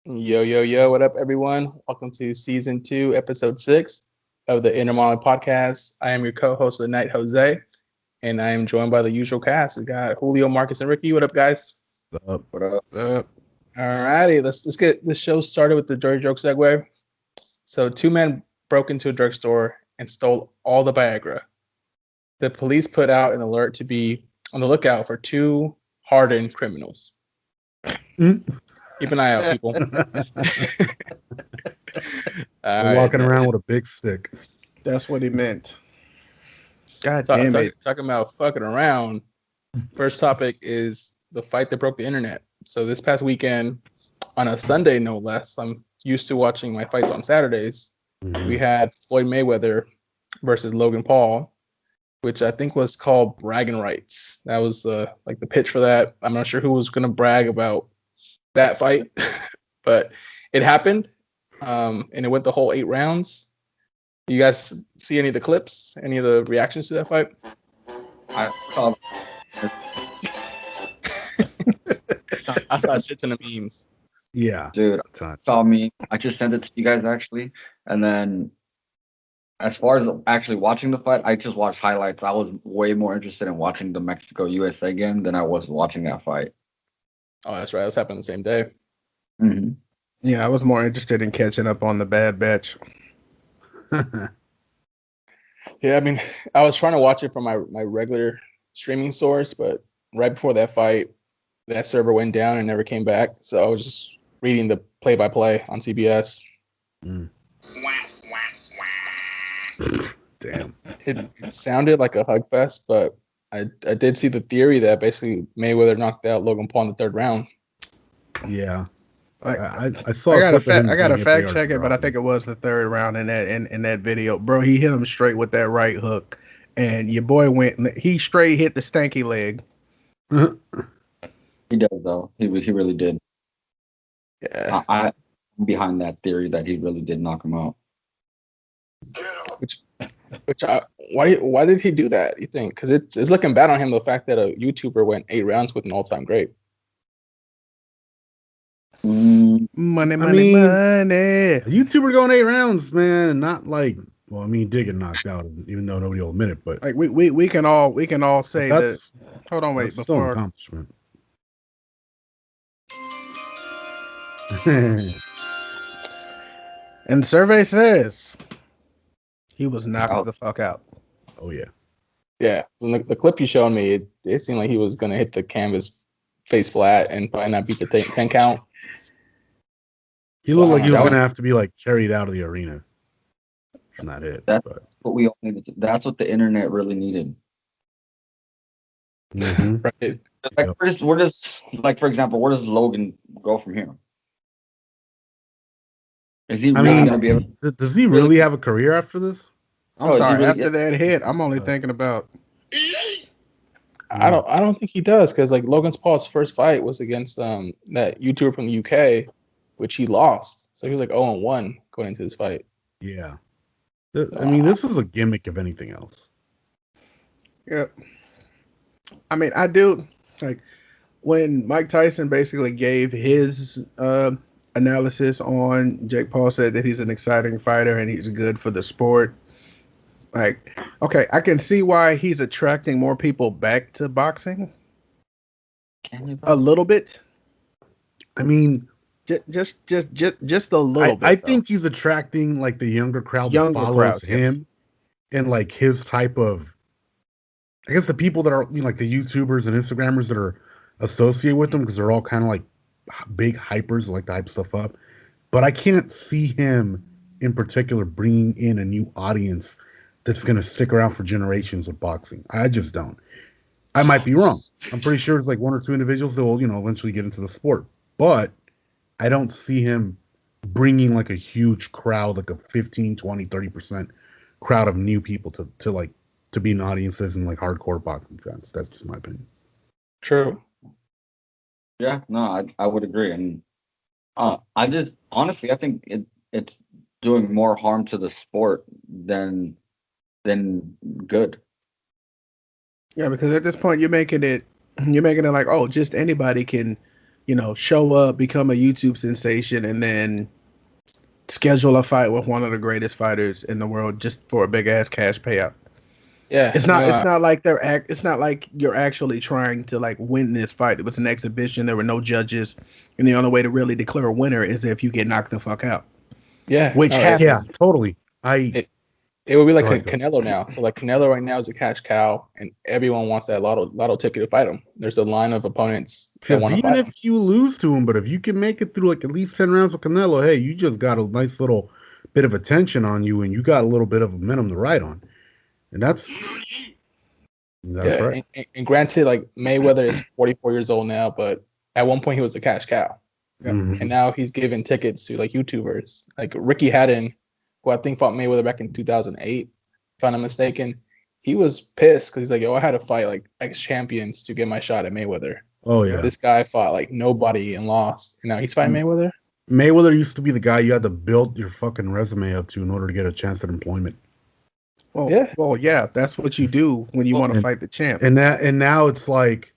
Yo, yo, yo, what up, everyone? Welcome to season 2, episode 6 of the Monolog Podcast. I am your co host for the night, Jose, and I am joined by the usual cast. We got Julio, Marcus, and Ricky. What up, guys? What's up? What up? All righty, let's get this show started with the dirty joke segue. So, two men broke into a drugstore and stole all the Viagra. The police put out an alert to be on the lookout for two hardened criminals. Keep an eye out, people. We're walking around with a big stick. That's what he meant. God damn it. Talking about fucking around. First topic is the fight that broke the internet. So this past weekend, on a Sunday no less, I'm used to watching my fights on Saturdays. We had Floyd Mayweather versus Logan Paul, which I think was called bragging rights. That was the pitch for that. I'm not sure who was going to brag about that fight, but it happened, and it went the whole 8 rounds. You guys see any of the clips, any of the reactions to that fight? I saw I saw shit ton of memes. Yeah, dude, saw me. I just sent it to you guys actually, and then as far as actually watching the fight, I just watched highlights. I was way more interested in watching the Mexico USA game than I was watching that fight. Oh, that's right. It was happening the same day. Mm-hmm. Yeah, I was more interested in catching up on the Bad Batch. Yeah, I mean, I was trying to watch it from my regular streaming source, but right before that fight, that server went down and never came back. So I was just reading the play-by-play on CBS. Damn. It sounded like a hug fest, but I did see the theory that basically Mayweather knocked out Logan Paul in the 3rd round. Yeah. Like, I saw. I gotta fact check it, but I think it was the 3rd round in that video. Bro, he hit him straight with that right hook, and your boy he straight hit the stanky leg. He does though. He really did. Yeah. I'm behind that theory that he really did knock him out. Why did he do that, you think? Because it's looking bad on him, the fact that a YouTuber went 8 rounds with an all-time great. Money. A YouTuber going 8 rounds, man, and not like. Well, I mean, he did get knocked out, even though nobody will admit it. But like we can all say that. Hold on, wait. Still an accomplishment. And the survey says he was knocked the fuck out. Oh yeah. Yeah, when the clip you showed me, it seemed like he was gonna hit the canvas face flat and probably not beat the 10 count. He looked like he was gonna have to be like carried out of the arena from that hit. That's what we all needed. That's what the internet really needed. Right. Like, where does like, for example, where does Logan go from here? Is he really going to be able? Does he really have a career after this? I'm sorry. After that hit, I'm only thinking about. I don't think he does, because like Logan Paul's first fight was against that YouTuber from the UK, which he lost. So he was like 0-1 going into this fight. Yeah. I mean, this was a gimmick, if anything else. Yeah. I mean, I do like when Mike Tyson basically gave his analysis on Jake Paul, said that he's an exciting fighter and he's good for the sport. Like, okay, I can see why he's attracting more people back to boxing. A little bit. I mean, just a little bit. I think he's attracting like the younger crowd that follows him, and like his type of. I guess the people that are like the YouTubers and Instagrammers that are associated with them, because they're all kind of like big hypers, like to hype stuff up. But I can't see him in particular bringing in a new audience that's going to stick around for generations with boxing. I just don't. I might be wrong. I'm pretty sure it's like 1 or 2 individuals that will, eventually get into the sport. But I don't see him bringing like a huge crowd, like a 15, 20, 30% crowd of new people to be in audiences and like hardcore boxing fans. That's just my opinion. True. Yeah, no, I would agree. And I just honestly, I think it's doing more harm to the sport than good. Yeah, because at this point you're making it like, oh, just anybody can show up, become a YouTube sensation, and then schedule a fight with one of the greatest fighters in the world just for a big ass cash payout. Yeah, It's not like it's not like you're actually trying to like win this fight. It was an exhibition. There were no judges, and the only way to really declare a winner is if you get knocked the fuck out. Yeah, which happens. Yeah, totally. It would be like Canelo now. So like Canelo right now is a cash cow, and everyone wants that lotto ticket to fight him. There's a line of opponents that want to fight him. Even if you lose to him, but if you can make it through like at least 10 rounds with Canelo, hey, you just got a nice little bit of attention on you, and you got a little bit of momentum to ride on, and that's right. And granted, like Mayweather is 44 years old now, but at one point he was a cash cow, and now he's giving tickets to like YouTubers, like Ricky Hatton, who I think fought Mayweather back in 2008, if I'm not mistaken. He was pissed because he's like, yo, I had to fight like ex-champions to get my shot at Mayweather. Oh, yeah. This guy fought like nobody and lost. And now he's fighting Mayweather? Mayweather used to be the guy you had to build your fucking resume up to in order to get a chance at employment. Well, yeah, that's what you do when you want to fight the champ. And now it's like,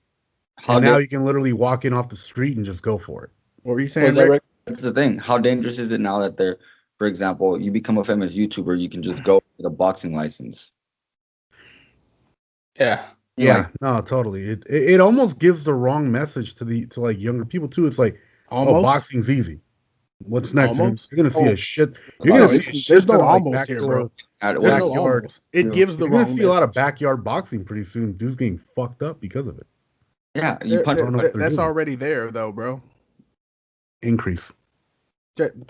now you can literally walk in off the street and just go for it. What were you saying, Rick? That's the thing. How dangerous is it now that they're, for example, you become a famous YouTuber, you can just go get a boxing license. Yeah. Yeah, no, totally. It almost gives the wrong message to like younger people too. It's like, boxing's easy. What's next? Almost? You're gonna see a shit. You're gonna see there's no ton of, almost here, bro. Backyard. It gives the You're wrong gonna see a lot of backyard boxing pretty soon. Dudes getting fucked up because of it. Yeah, you punch. That's already there, though, bro. Increase.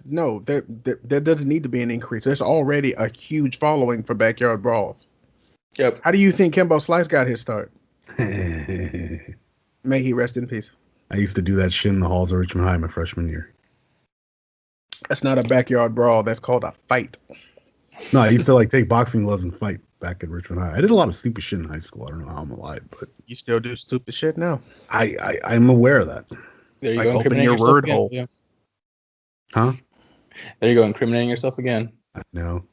No, there doesn't need to be an increase. There's already a huge following for backyard brawls. Yep. How do you think Kimbo Slice got his start? May he rest in peace. I used to do that shit in the halls of Richmond High my freshman year. That's not a backyard brawl. That's called a fight. No, I used to like take boxing gloves and fight back at Richmond High. I did a lot of stupid shit in high school. I don't know how I'm alive, but you still do stupid shit now. I'm aware of that. There you like go. Open your word hole. Yeah. Huh? There you go, incriminating yourself again. No.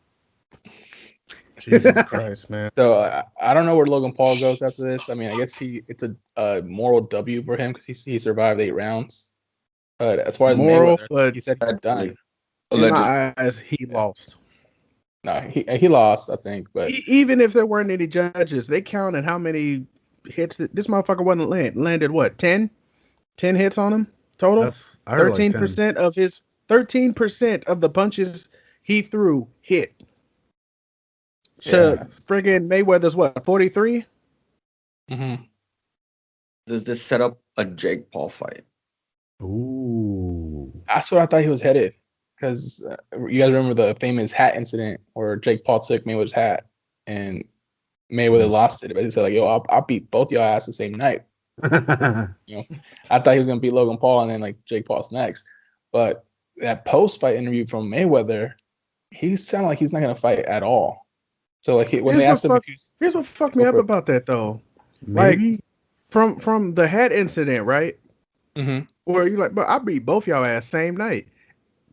Jesus Christ, man. So I don't know where Logan Paul goes after this. I mean, I guess it's a moral W for him because he survived 8 rounds. But as far as moral, Mayweather, but he said he's done. In my eyes, he lost. No, he lost, I think. But even if there weren't any judges, they counted how many hits this motherfucker wasn't landed. What 10 hits on him total? 13% of his 13% of the punches he threw hit. So friggin' Mayweather's what 43? Mm-hmm. Does this set up a Jake Paul fight? Ooh, that's what I thought he was headed. Because you guys remember the famous hat incident where Jake Paul took Mayweather's hat and Mayweather lost it. But he said like, "Yo, I'll beat both y'all ass the same night." I thought he was gonna beat Logan Paul and then like Jake Paul's next. But that post-fight interview from Mayweather, he sounded like he's not gonna fight at all. So like when they asked him, here's what fucked me up about that though. Maybe? Like from the hat incident, right? Mm-hmm. Where you like, but I beat both y'all ass same night.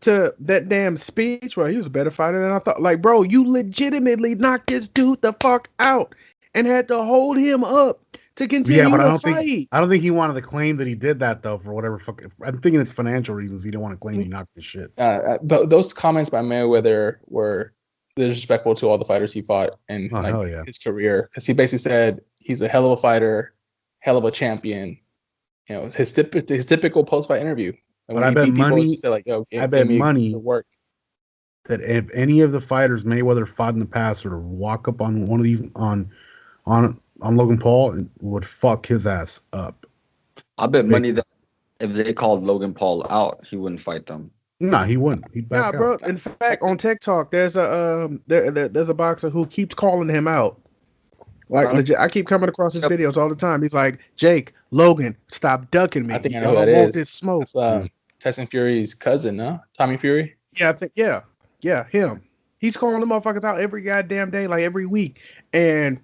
To that damn speech where he was a better fighter than I thought. Like, bro, you legitimately knocked this dude the fuck out and had to hold him up to continue the fight. I don't think he wanted to claim that he did that though for whatever fucking. I'm thinking it's financial reasons. He didn't want to claim he knocked the shit. Those comments by Mayweather were disrespectful to all the fighters he fought in his career, because he basically said he's a hell of a fighter, hell of a champion. You know, his typical post-fight interview. But I bet money. I bet money work that if any of the fighters Mayweather fought in the past were to walk up on one of these on Logan Paul, it would fuck his ass up. I bet money that if they called Logan Paul out, he wouldn't fight them. Nah, he wouldn't. He'd back out. Bro. In fact, on TikTok, there's a boxer who keeps calling him out. Like legit, I keep coming across his videos all the time. He's like, "Jake, Logan, stop ducking me. I think I know know who that is. This smoke." That's, Tyson Fury's cousin, no? Tommy Fury? Yeah, I think him. He's calling the motherfuckers out every goddamn day, like every week, and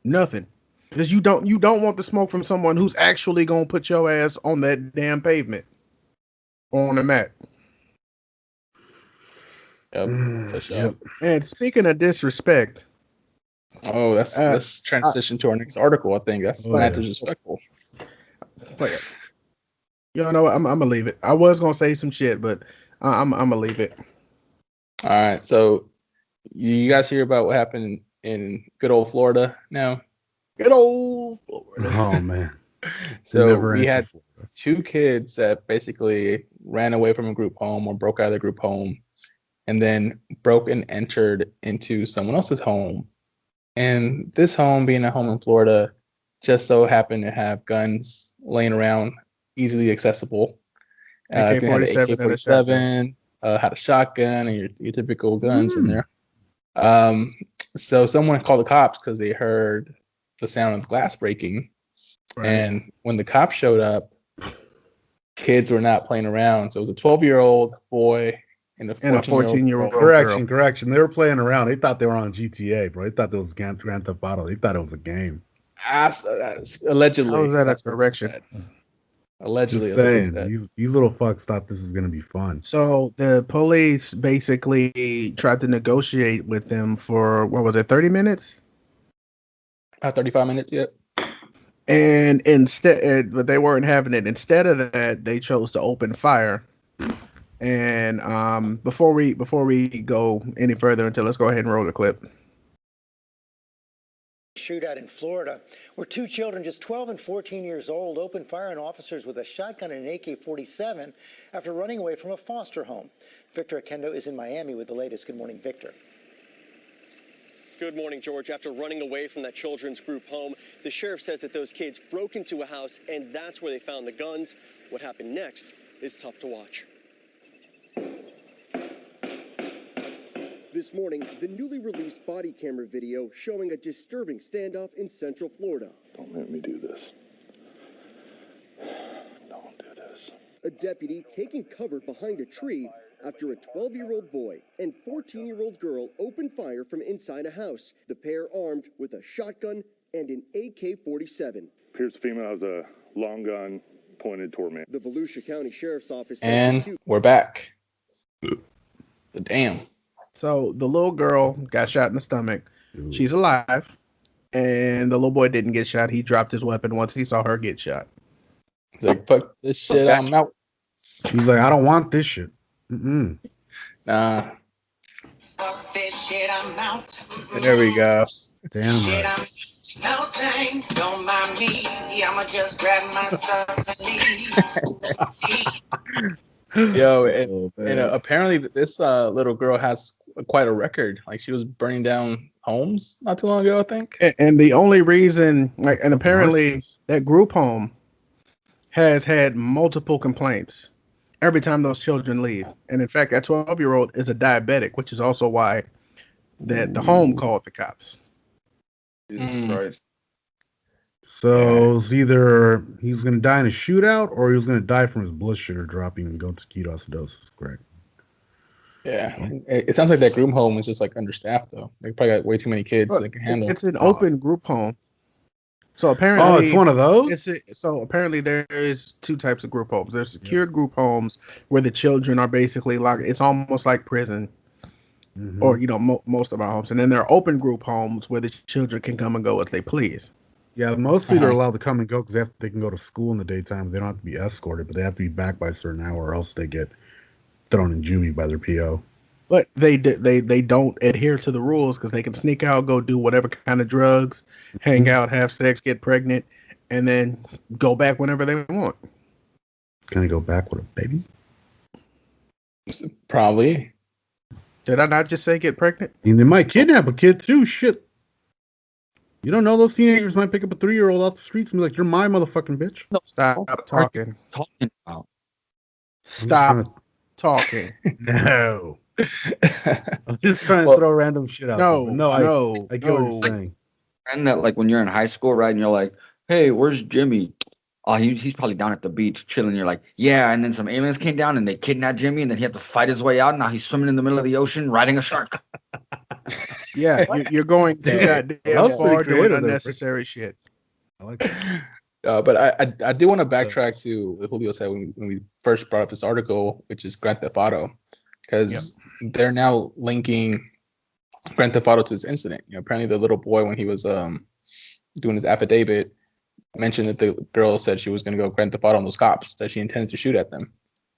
nothing. Because you don't want the smoke from someone who's actually gonna put your ass on that damn pavement or on the mat. Yep. Yep. And speaking of disrespect. Oh, let's transition to our next article. I think that's disrespectful. You know what? I'm gonna leave it. I was gonna say some shit, but I'm gonna leave it. All right. So you guys hear about what happened in good old Florida now? Good old Florida. Oh man. So we had two kids that basically ran away from a group home or broke out of the group home and then broke and entered into someone else's home. And this home, being a home in Florida, just so happened to have guns laying around, easily accessible. They had an AK-47, had a shotgun, and your typical guns in there. So someone called the cops because they heard the sound of glass breaking. Right. And when the cops showed up, kids were not playing around. So it was a 12-year-old boy and a 14-year-old girl. Correction. They were playing around. They thought they were on GTA, bro. They thought it was Grand Theft Auto. They thought it was a game. Allegedly. How was that a correction? Allegedly. Just saying, these little fucks thought this was going to be fun. So the police basically tried to negotiate with them for, what was it, 30 minutes? 35 minutes, yet. And instead, but they weren't having it. Instead of that, they chose to open fire. And before we go any further, let's go ahead and roll the clip. Shootout in Florida, where two children just 12 and 14 years old opened fire on officers with a shotgun and an AK-47 after running away from a foster home. Victor Akendo is in Miami with the latest. Good morning, Victor. Good morning, George. After running away from that children's group home, the sheriff says that those kids broke into a house and that's where they found the guns. What happened next is tough to watch. This morning, the newly released body camera video showing a disturbing standoff in Central Florida. Don't make me do this. Don't do this. A deputy taking cover behind a tree after a 12-year-old boy and 14-year-old girl opened fire from inside a house. The pair armed with a shotgun and an AK-47. Appears the female has a long gun pointed toward me. The Volusia County Sheriff's Office says and we're back. Damn. So the little girl got shot in the stomach. She's alive. And the little boy didn't get shot. He dropped his weapon once he saw her get shot. He's like, fuck this shit, I'm out. He's like, I don't want this shit. Mm-mm. Nah. Fuck this shit, I'm out. There we go. Damn right. No thanks, don't mind me. I'ma just grab my stuff and leave. Yo, and apparently this little girl has quite a record. Like, she was burning down homes not too long ago, I think. And the only reason, and apparently that group home has had multiple complaints every time those children leave. And in fact, that 12-year-old is a diabetic, which is also why that the home called the cops. Jesus Christ. So it's either he's going to die in a shootout or he's going to die from his blood sugar dropping and go to ketoacidosis. Correct. Yeah. It sounds like that group home is just like understaffed, though. They probably got way too many kids they can handle. It's an open group home. So apparently, it's one of those. So apparently, there is two types of group homes. There's secured group homes where the children are basically locked. It's almost like prison, or most of our homes. And then there are open group homes where the children can come and go as they please. Yeah, mostly they're allowed to come and go because they can go to school in the daytime. They don't have to be escorted, but they have to be back by a certain hour, or else they get thrown in juvie by their PO. But they don't adhere to the rules because they can sneak out, go do whatever kind of drugs, hang out, have sex, get pregnant, and then go back whenever they want. Can I go back with a baby? Probably. Did I not just say get pregnant? I mean, they might kidnap a kid too. Shit. You don't know, those teenagers might pick up a 3-year-old off the streets and be like, "You're my motherfucking bitch." No, stop talking. Talking about. Stop talking. No. I'm just trying to throw random shit out. I get what you're saying. And that, like, when you're in high school, right, and you're like, "Hey, where's Jimmy?" Oh, he's probably down at the beach chilling. You're like, "Yeah," and then some aliens came down and they kidnapped Jimmy, and then he had to fight his way out. Now he's swimming in the middle of the ocean, riding a shark. Yeah, you're going too goddamn far doing unnecessary shit. I like that. But I do want to backtrack to what Julio said when we first brought up this article, which is Grand Theft Auto, because they're now linking Grand Theft Auto to this incident. Apparently the little boy, when he was doing his affidavit, mentioned that the girl said she was going to go Grand Theft Auto on those cops, that she intended to shoot at them.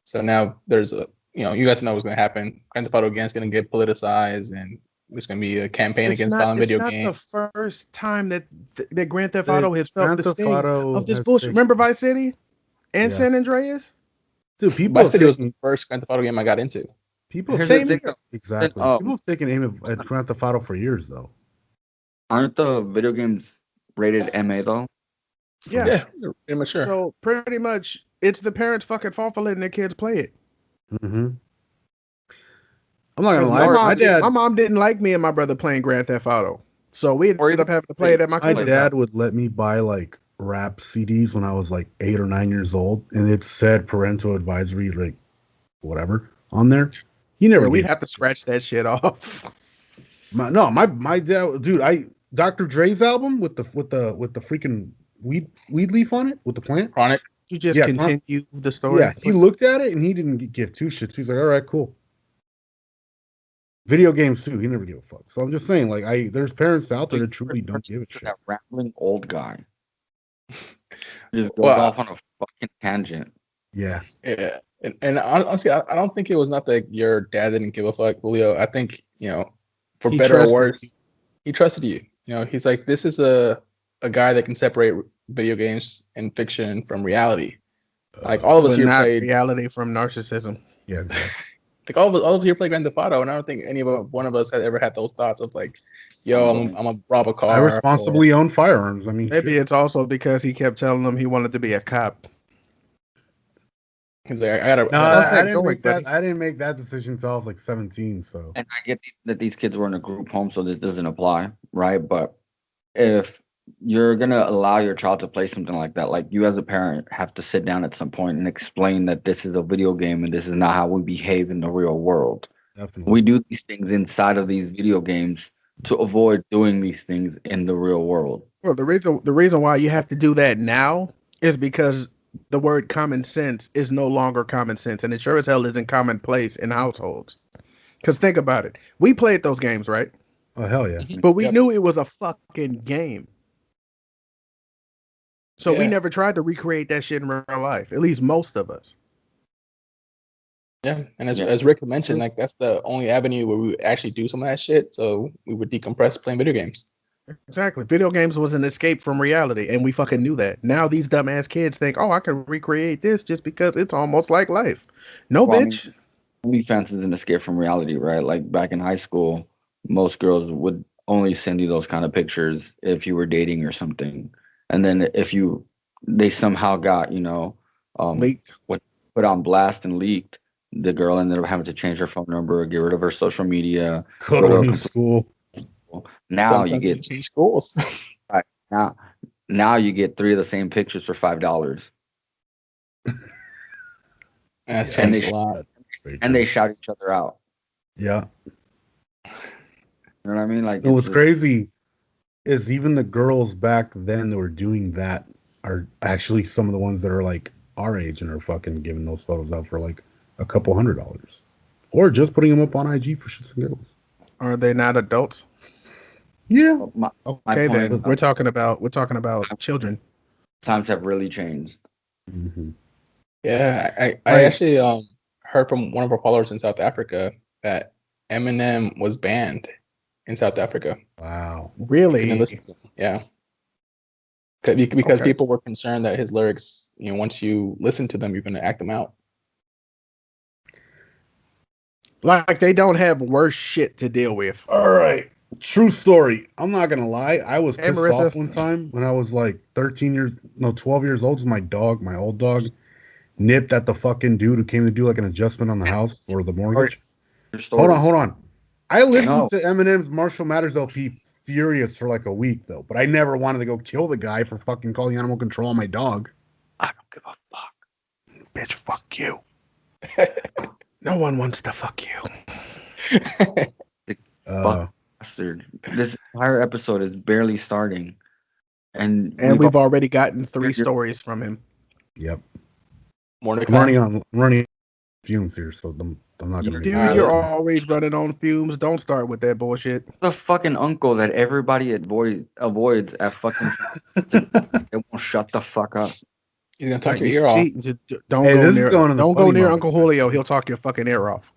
So now there's you guys know what's going to happen. Grand Theft Auto again is going to get politicized, and there's going to be a campaign against violent video games. It's not the first time that Grand Theft Auto has felt the sting of this bullshit. taken... Remember Vice City and San Andreas? Dude, Vice City was the first Grand Theft Auto game I got into. People exactly. People have taken aim at Grand Theft Auto for years, though. Aren't the video games rated MA though? Yeah, pretty much sure. So pretty much, it's the parents' fucking fault for letting their kids play it. Mm-hmm. I'm not gonna lie. My mom didn't like me and my brother playing Grand Theft Auto, so we ended up having to play it at my dad would let me buy like rap CDs when I was like 8 or 9 years old, and it said parental advisory, like whatever on there. He never. We'd have to scratch that shit off. My dad, dude. Dr. Dre's album with the freaking weed leaf on it with the plant. Chronic. You just continue the story. Yeah, he looked at it and he didn't give two shits. He's like, all right, cool. Video games too. He never gave a fuck. So I'm just saying, like, there's parents out there that truly don't give a shit. That rambling old guy just goes off on a fucking tangent. Yeah. Yeah. And honestly, I don't think it was not that your dad didn't give a fuck, Julio. I think, for better or worse, he trusted you. He's like, this is a guy that can separate video games and fiction from reality. Like all of us here played reality from narcissism. Yeah. Exactly. Like all of us here play Grand Theft Auto, and I don't think one of us had ever had those thoughts of like, I'm gonna rob a car. I responsibly own firearms. I mean, maybe it's also because he kept telling them he wanted to be a cop. He's like, I didn't make that decision until I was like 17. So, and I get that these kids were in a group home, so this doesn't apply, right? But if you're gonna allow your child to play something like that, like you as a parent have to sit down at some point and explain that this is a video game and this is not how we behave in the real world. Definitely. We do these things inside of these video games to avoid doing these things in the real world. Well, the reason why you have to do that now is because the word common sense is no longer common sense, and it sure as hell isn't commonplace in households. Because think about it. We played those games, right? Oh, hell yeah. But we knew it was a fucking game. So we never tried to recreate that shit in real life, at least most of us. Yeah, and as Rick mentioned, like that's the only avenue where we would actually do some of that shit. So we would decompress playing video games. Exactly. Video games was an escape from reality, and we fucking knew that. Now these dumbass kids think, I can recreate this just because it's almost like life. No, bitch. OnlyFans is an escape from reality, right? Like back in high school, most girls would only send you those kind of pictures if you were dating or something. And then if they somehow got, leaked, put on blast and leaked, the girl ended up having to change her phone number, get rid of her social media, go to a new school. Now you get change schools. Right, now you get 3 of the same pictures for $5. That's and a lot. And they shout each other out. Yeah. You know what I mean? Like, what's crazy is even the girls back then that were doing that are actually some of the ones that are like our age and are fucking giving those photos out for like a couple $100, or just putting them up on IG for shits and giggles. Are they not adults? Yeah. Okay, then we're talking about children. Times have really changed. Mm-hmm. Yeah, I actually heard from one of our followers in South Africa that Eminem was banned in South Africa. Wow. Really? Yeah. Because people were concerned that his lyrics, once you listen to them, you're going to act them out. Like they don't have worse shit to deal with. All right. True story. I'm not going to lie. I was pissed off one time when I was like 12 years old. My dog, my old dog, nipped at the fucking dude who came to do like an adjustment on the house for the mortgage. Hold on. I listened to Eminem's Marshall Mathers LP furious for like a week though, but I never wanted to go kill the guy for fucking calling animal control on my dog. I don't give a fuck. Bitch, fuck you. No one wants to fuck you. Bastard. This entire episode is barely starting. And we've already gotten 3 stories from him. Yep. More to come. Running fumes here, so I'm not gonna. Dude, Alright, you're let's- always running on fumes. Don't start with that bullshit. The fucking uncle that everybody avoids at fucking. It won't shut the fuck up. He's gonna talk Like, your he's ear off. cheating. Just don't Hey, go this is near. going in the Don't go funny near mode. Uncle Julio. He'll talk your fucking ear off.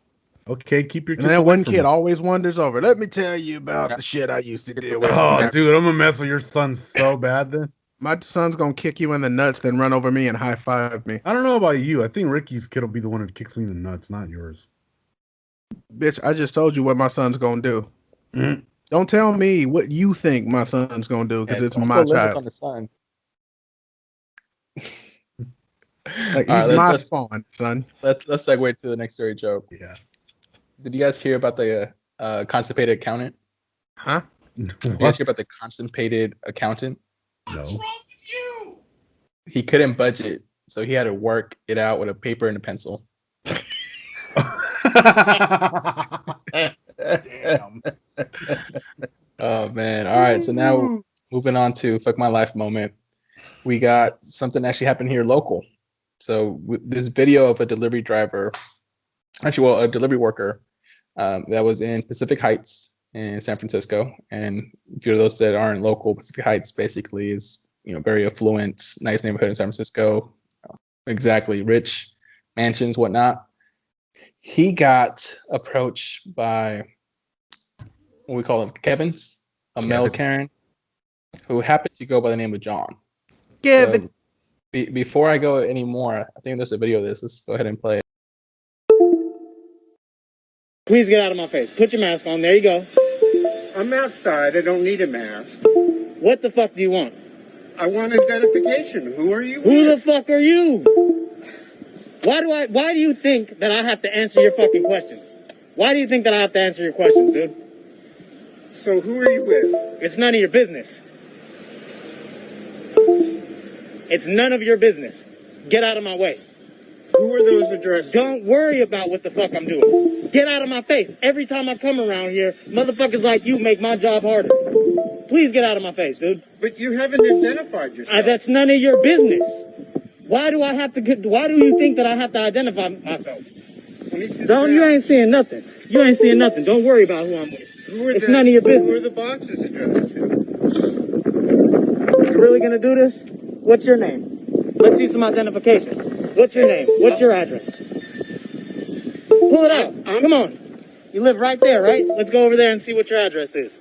Okay, keep your. And kids that away one from kid me. always wanders over. Let me tell you about the shit I used to deal with. Oh, dude, I'm gonna mess with your son so bad. Then My son's gonna kick you in the nuts, then run over me and high five me. I don't know about you. I think Ricky's kid will be the one who kicks me in the nuts, not yours. Bitch, I just told you what my son's gonna do. Mhm. Don't tell me what you think my son's gonna do because Yeah, it's don't my put limits child. on the son. Like, All he's right, my let's spawn, son. let's segue to the next story, Joe. Yeah. Did you guys hear about the constipated accountant? Huh? Did you guys hear about the constipated accountant? No. He couldn't budget, so he had to work it out with a paper and a pencil. Damn. Oh man! All right, so now moving on to fuck my life moment. We got something actually happened here local. So this video of a delivery driver, actually, well, a delivery worker that was in Pacific Heights in San Francisco. And for those that aren't local, Pacific Heights basically is very affluent, nice neighborhood in San Francisco. Exactly, rich mansions, whatnot. He got approached by what we call him Kevin's, a male Karen, who happened to go by the name of John. Kevin. So, before I go anymore, I think there's a video of this. Let's go ahead and play it. Please get out of my face. Put your mask on. There you go. I'm outside. I don't need a mask. What the fuck do you want? I want identification. Who are you? Who the fuck are you? Why do you think that I have to answer your fucking questions? Why do you think that I have to answer your questions, dude? So who are you with? It's none of your business. It's none of your business. Get out of my way. Who are those addressed? Don't worry about what the fuck I'm doing. Get out of my face. Every time I come around here, motherfuckers like you make my job harder. Please get out of my face, dude. But you haven't identified yourself. That's none of your business. Why do you think that I have to identify myself? You ain't seeing nothing. You ain't seeing nothing. Don't worry about who I'm with. It's none of your business. Who are the boxes addressed to? You really gonna do this? What's your name? Let's see some identification. What's your name? What's your address? Pull it out. Come on. You live right there, right? Let's go over there and see what your address is.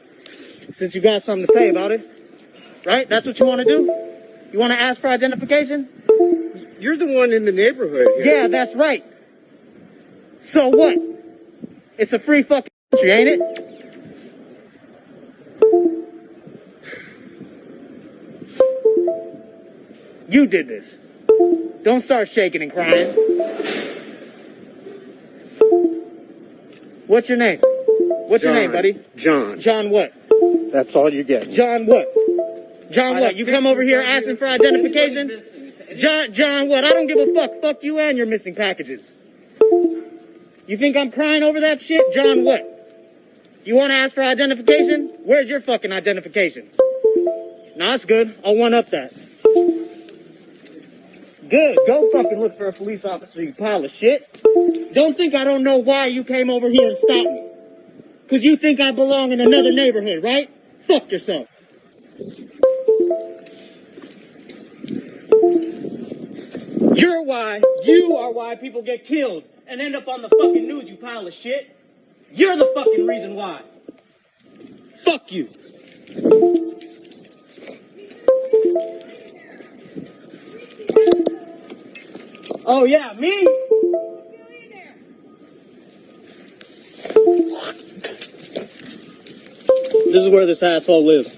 Since you got something to say about it. Right? That's what you want to do? You want to ask for identification? You're the one in the neighborhood here. Yeah, that's right. So what? It's a free fucking country, ain't it? You did this. Don't start shaking and crying. What's your name? What's your name, buddy? John. John what? That's all you get. John what? John what? You come over here asking for identification? John what? I don't give a fuck. Fuck you and your missing packages. You think I'm crying over that shit? John what? You want to ask for identification? Where's your fucking identification? No, that's good. I'll one-up that. Good. Go fucking look for a police officer, you pile of shit. Don't think I don't know why you came over here and stopped me. Because you think I belong in another neighborhood, right? Fuck yourself. You are why people get killed and end up on the fucking news, you pile of shit. You're the fucking reason why. Fuck you. Oh yeah, me? This is where this asshole lives.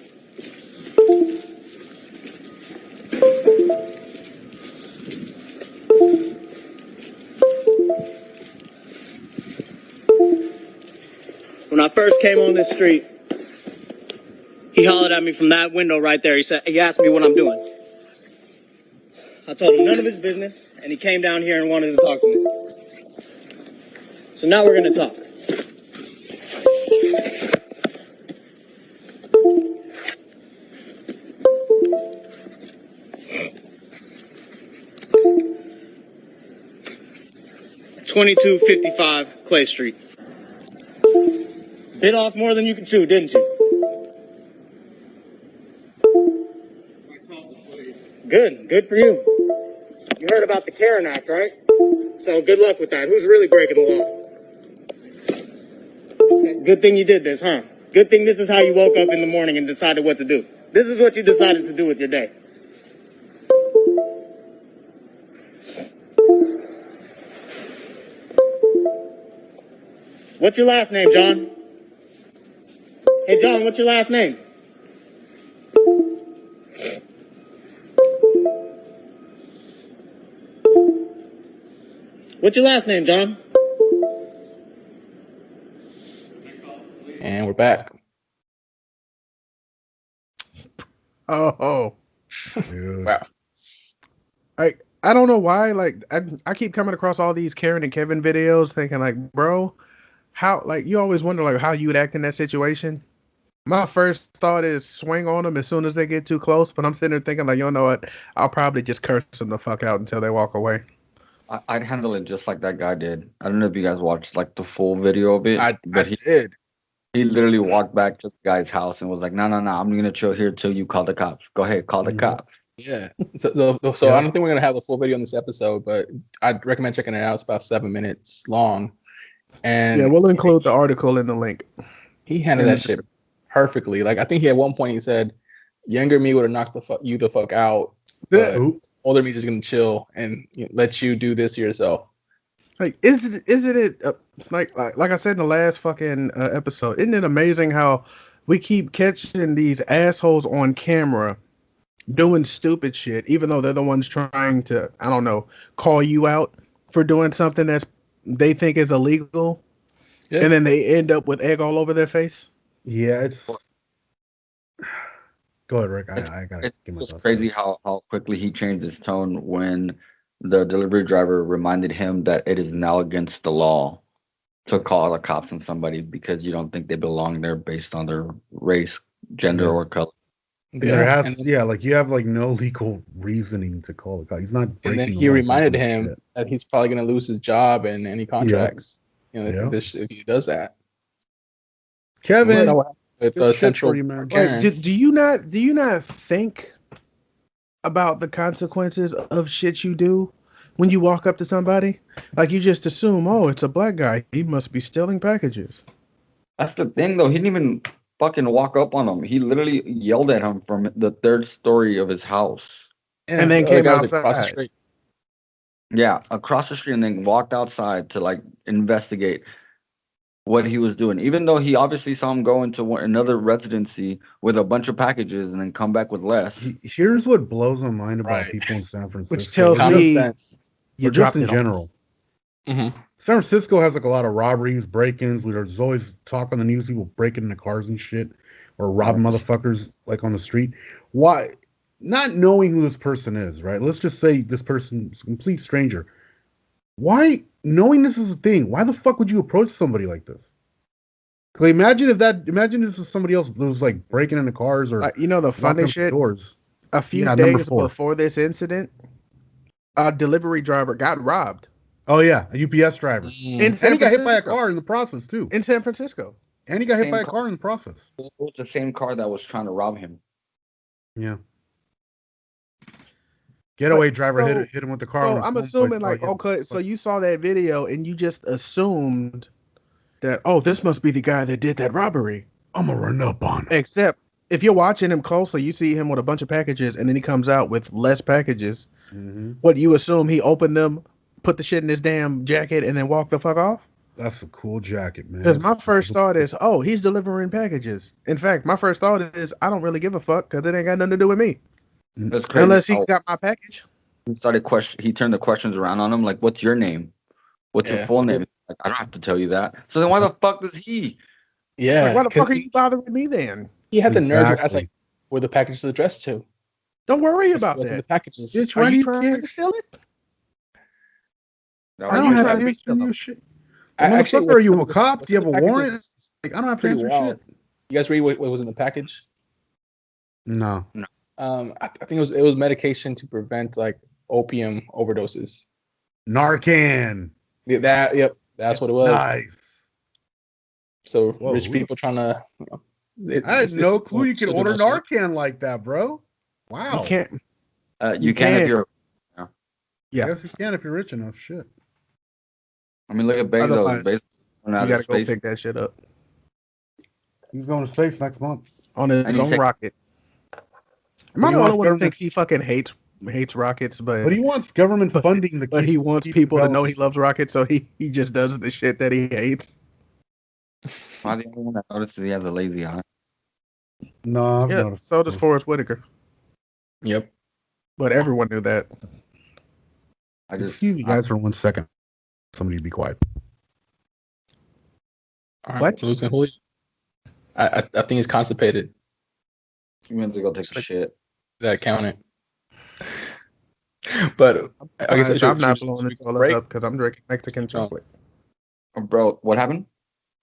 When I first came on this street, he hollered at me from that window right there. He asked me what I'm doing. I told him none of his business, and he came down here and wanted to talk to me. So now we're gonna talk. 2255 Clay Street. Bit off more than you can chew, didn't you? Good for you. You heard about the Karen Act, right? So good luck with that. Who's really breaking the law? Good thing you did this, huh? Good thing this is how you woke up in the morning and decided what to do. This is what you decided to do with your day. What's your last name, John? Hey, John, what's your last name? What's your last name, John? And we're back. Oh, Dude. Wow. I don't know why. Like, I keep coming across all these Karen and Kevin videos, thinking like, bro, how? Like, you always wonder like how you would act in that situation. My first thought is swing on them as soon as they get too close, but I'm sitting there thinking like, you know what? I'll probably just curse them the fuck out until they walk away. I'd handle it just like that guy did. I don't know if you guys watched like the full video of it, I but did. he literally walked back to the guy's house and was like, "No, I'm gonna chill here till you call the cops. Go ahead, call the cops." Yeah. So I don't think we're gonna have the full video on this episode, but I'd recommend checking it out. It's about 7 minutes long, and Yeah, we'll include the article in the link. he handled that shit perfectly. Like I think he at one point he said, "Younger me would have knocked you the fuck out, but older me's just gonna chill and let you do this yourself." Like, isn't it like I said in the last fucking episode? Isn't it amazing how we keep catching these assholes on camera doing stupid shit, even though they're the ones trying to, I don't know, call you out for doing something that's they think is illegal, and then they end up with egg all over their face. Yeah, it's. Go ahead, Rick. I gotta. It's crazy how quickly he changed his tone when the delivery driver reminded him that it is now against the law to call the cops on somebody because you don't think they belong there based on their race, gender, or color. Like you have like no legal reasoning to call the cops. He's not. And then he reminded him that he's probably going to lose his job and any contracts. If he does that. Kevin, with the central. Like, do you not think about the consequences of shit you do when you walk up to somebody? Like, you just assume, oh, it's a black guy, he must be stealing packages. That's the thing, though. He didn't even fucking walk up on him. He literally yelled at him from the third story of his house, and then came outside. Across the street. Yeah, across the street, and then walked outside to like investigate what he was doing, even though he obviously saw him go into another residency with a bunch of packages and then come back with less. Here's what blows my mind about people in San Francisco, which tells me you just in general. San Francisco has like a lot of robberies, break-ins. There's always talk on the news, people breaking into cars and shit, or robbing motherfuckers like on the street. Why? Not knowing who this person is, right? Let's just say this person is a complete stranger. Why, knowing this is a thing, why the fuck would you approach somebody like this? Like, imagine this is somebody else who's like breaking into cars or the funny shit. Doors. A few days before this incident, a delivery driver got robbed. Oh yeah, a UPS driver. And he got hit by a car in the process too. In San Francisco. And he got hit by a car in the process. It was the same car that was trying to rob him. Yeah. Getaway driver hit him with the car. So I'm assuming okay, so you saw that video and you just assumed that, oh, this must be the guy that did that robbery. I'm gonna run up on him. Except if you're watching him closely, you see him with a bunch of packages and then he comes out with less packages. What, you assume he opened them, put the shit in his damn jacket, and then walked the fuck off? That's a cool jacket, man. Because my first thought is, oh, he's delivering packages. In fact, my first thought is, I don't really give a fuck because it ain't got nothing to do with me. That's crazy. Unless he got my package. He turned the questions around on him, like, what's your name? What's your full name? Like, I don't have to tell you that. So then why the fuck does he? Yeah. Like, why the fuck are you bothering me then? He had the nerve to ask, like, where the package is addressed to. Don't worry about that. The packages. Bitch, are you trying to steal it? I don't have to answer your shit. Actually, are you a cop? Do you have a warrant? Like, I don't have to answer shit. You guys read what was in the package? No. I think it was medication to prevent like opium overdoses. Narcan. That's what it was. Nice. So Whoa, rich people trying to. I had no clue you could order Narcan like that, bro. Wow. You can't. You can if you're. Yeah. I guess you can if you're rich enough. Shit. I mean, look at Bezos. Otherwise, Bezos You gotta go pick that shit up He's going to space next month. on his own rocket. Am I the only one who thinks he fucking hates rockets? But he wants government funding. But he wants people to know he loves rockets, so he just does the shit that he hates. Am I the only one that notices he has a lazy eye? No, I've Yeah, noticed. so does Forrest Whitaker. Yep. But everyone knew that. Excuse me, guys, for 1 second. Somebody be quiet. All right, What? Losing Julio. I think he's constipated. He went to go take a shit. That counted. But I guess I'm not blowing the toilet up because I'm drinking Mexican chocolate. Bro, what happened?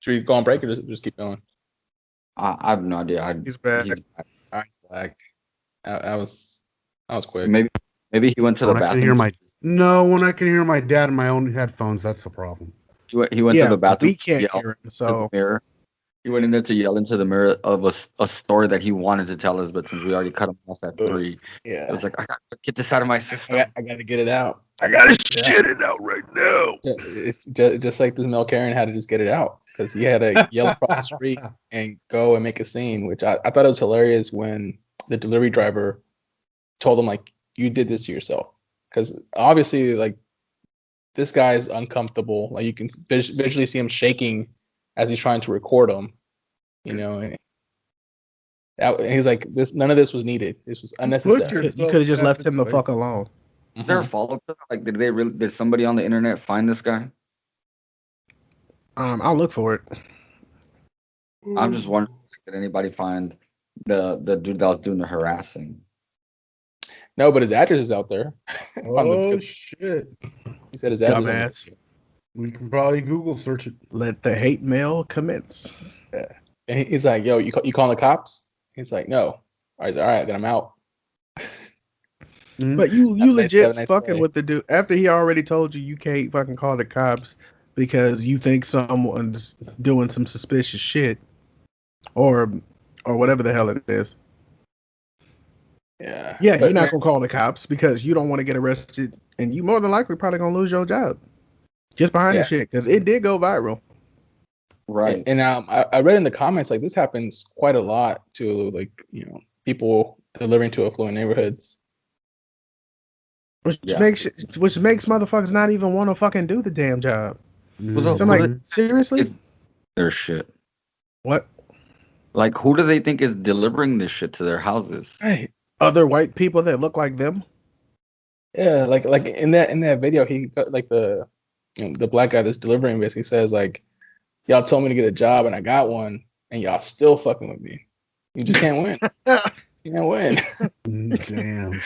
Should we go on break or just keep going? I have no idea. He's back. I was quick. Maybe he went to the bathroom. When I can hear my dad in my own headphones, that's the problem. He went to the bathroom. We can't hear him, so mirror. He went in there to yell into the mirror of a story that he wanted to tell us, but since we already cut him off at 3, it was like, I gotta get this out of my system. I gotta get it out. I gotta shit it out right now. It's just like this Mel Karen had to just get it out because he had to yell across the street and go and make a scene, which I thought it was hilarious when the delivery driver told him, like, you did this to yourself. Because obviously, like, this guy is uncomfortable. Like, you can visually see him shaking as he's trying to record him, and he's like, none of this was needed. This was unnecessary. You could have just left him the fuck alone. Is there a follow-up to that? Like, did somebody on the internet find this guy? I'll look for it. I'm just wondering, did anybody find the dude that was doing the harassing? No, but his address is out there. Oh shit! He said his address. Dumbass. We can probably Google search it. Let the hate mail commence. Yeah. And he's like, yo, you calling the cops? He's like, no. All right, then I'm out. But you legit fucking with the dude after he already told you can't fucking call the cops because you think someone's doing some suspicious shit or whatever the hell it is. Yeah. Yeah, you're not gonna call the cops because you don't want to get arrested, and you more than likely probably gonna lose your job just behind the shit because it did go viral. Right. And I read in the comments, like, this happens quite a lot to, like, people delivering to affluent neighborhoods. Which makes motherfuckers not even want to fucking do the damn job. So I'm like, seriously? Their shit. What? Like, who do they think is delivering this shit to their houses? Right. Other white people that look like them? Yeah, like in that video, he got, like, the black guy that's delivering basically says, like, y'all told me to get a job and I got one, and y'all still fucking with me. You just can't win. You can't win. Damn.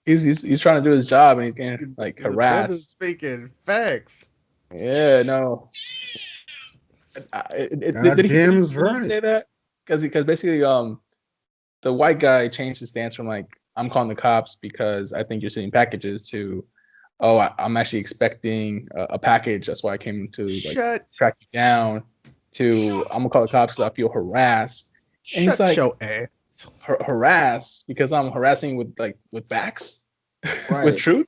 He's trying to do his job and he's getting, like, harassed. Speaking facts. Yeah, no. Did he say that? Because basically, the white guy changed his stance from, like, I'm calling the cops because I think you're sending packages to, I'm actually expecting a package. That's why I came to, like, track you down. To I'm gonna call the cops because I feel harassed. And he's like, harassed because I'm harassing with facts, with truth.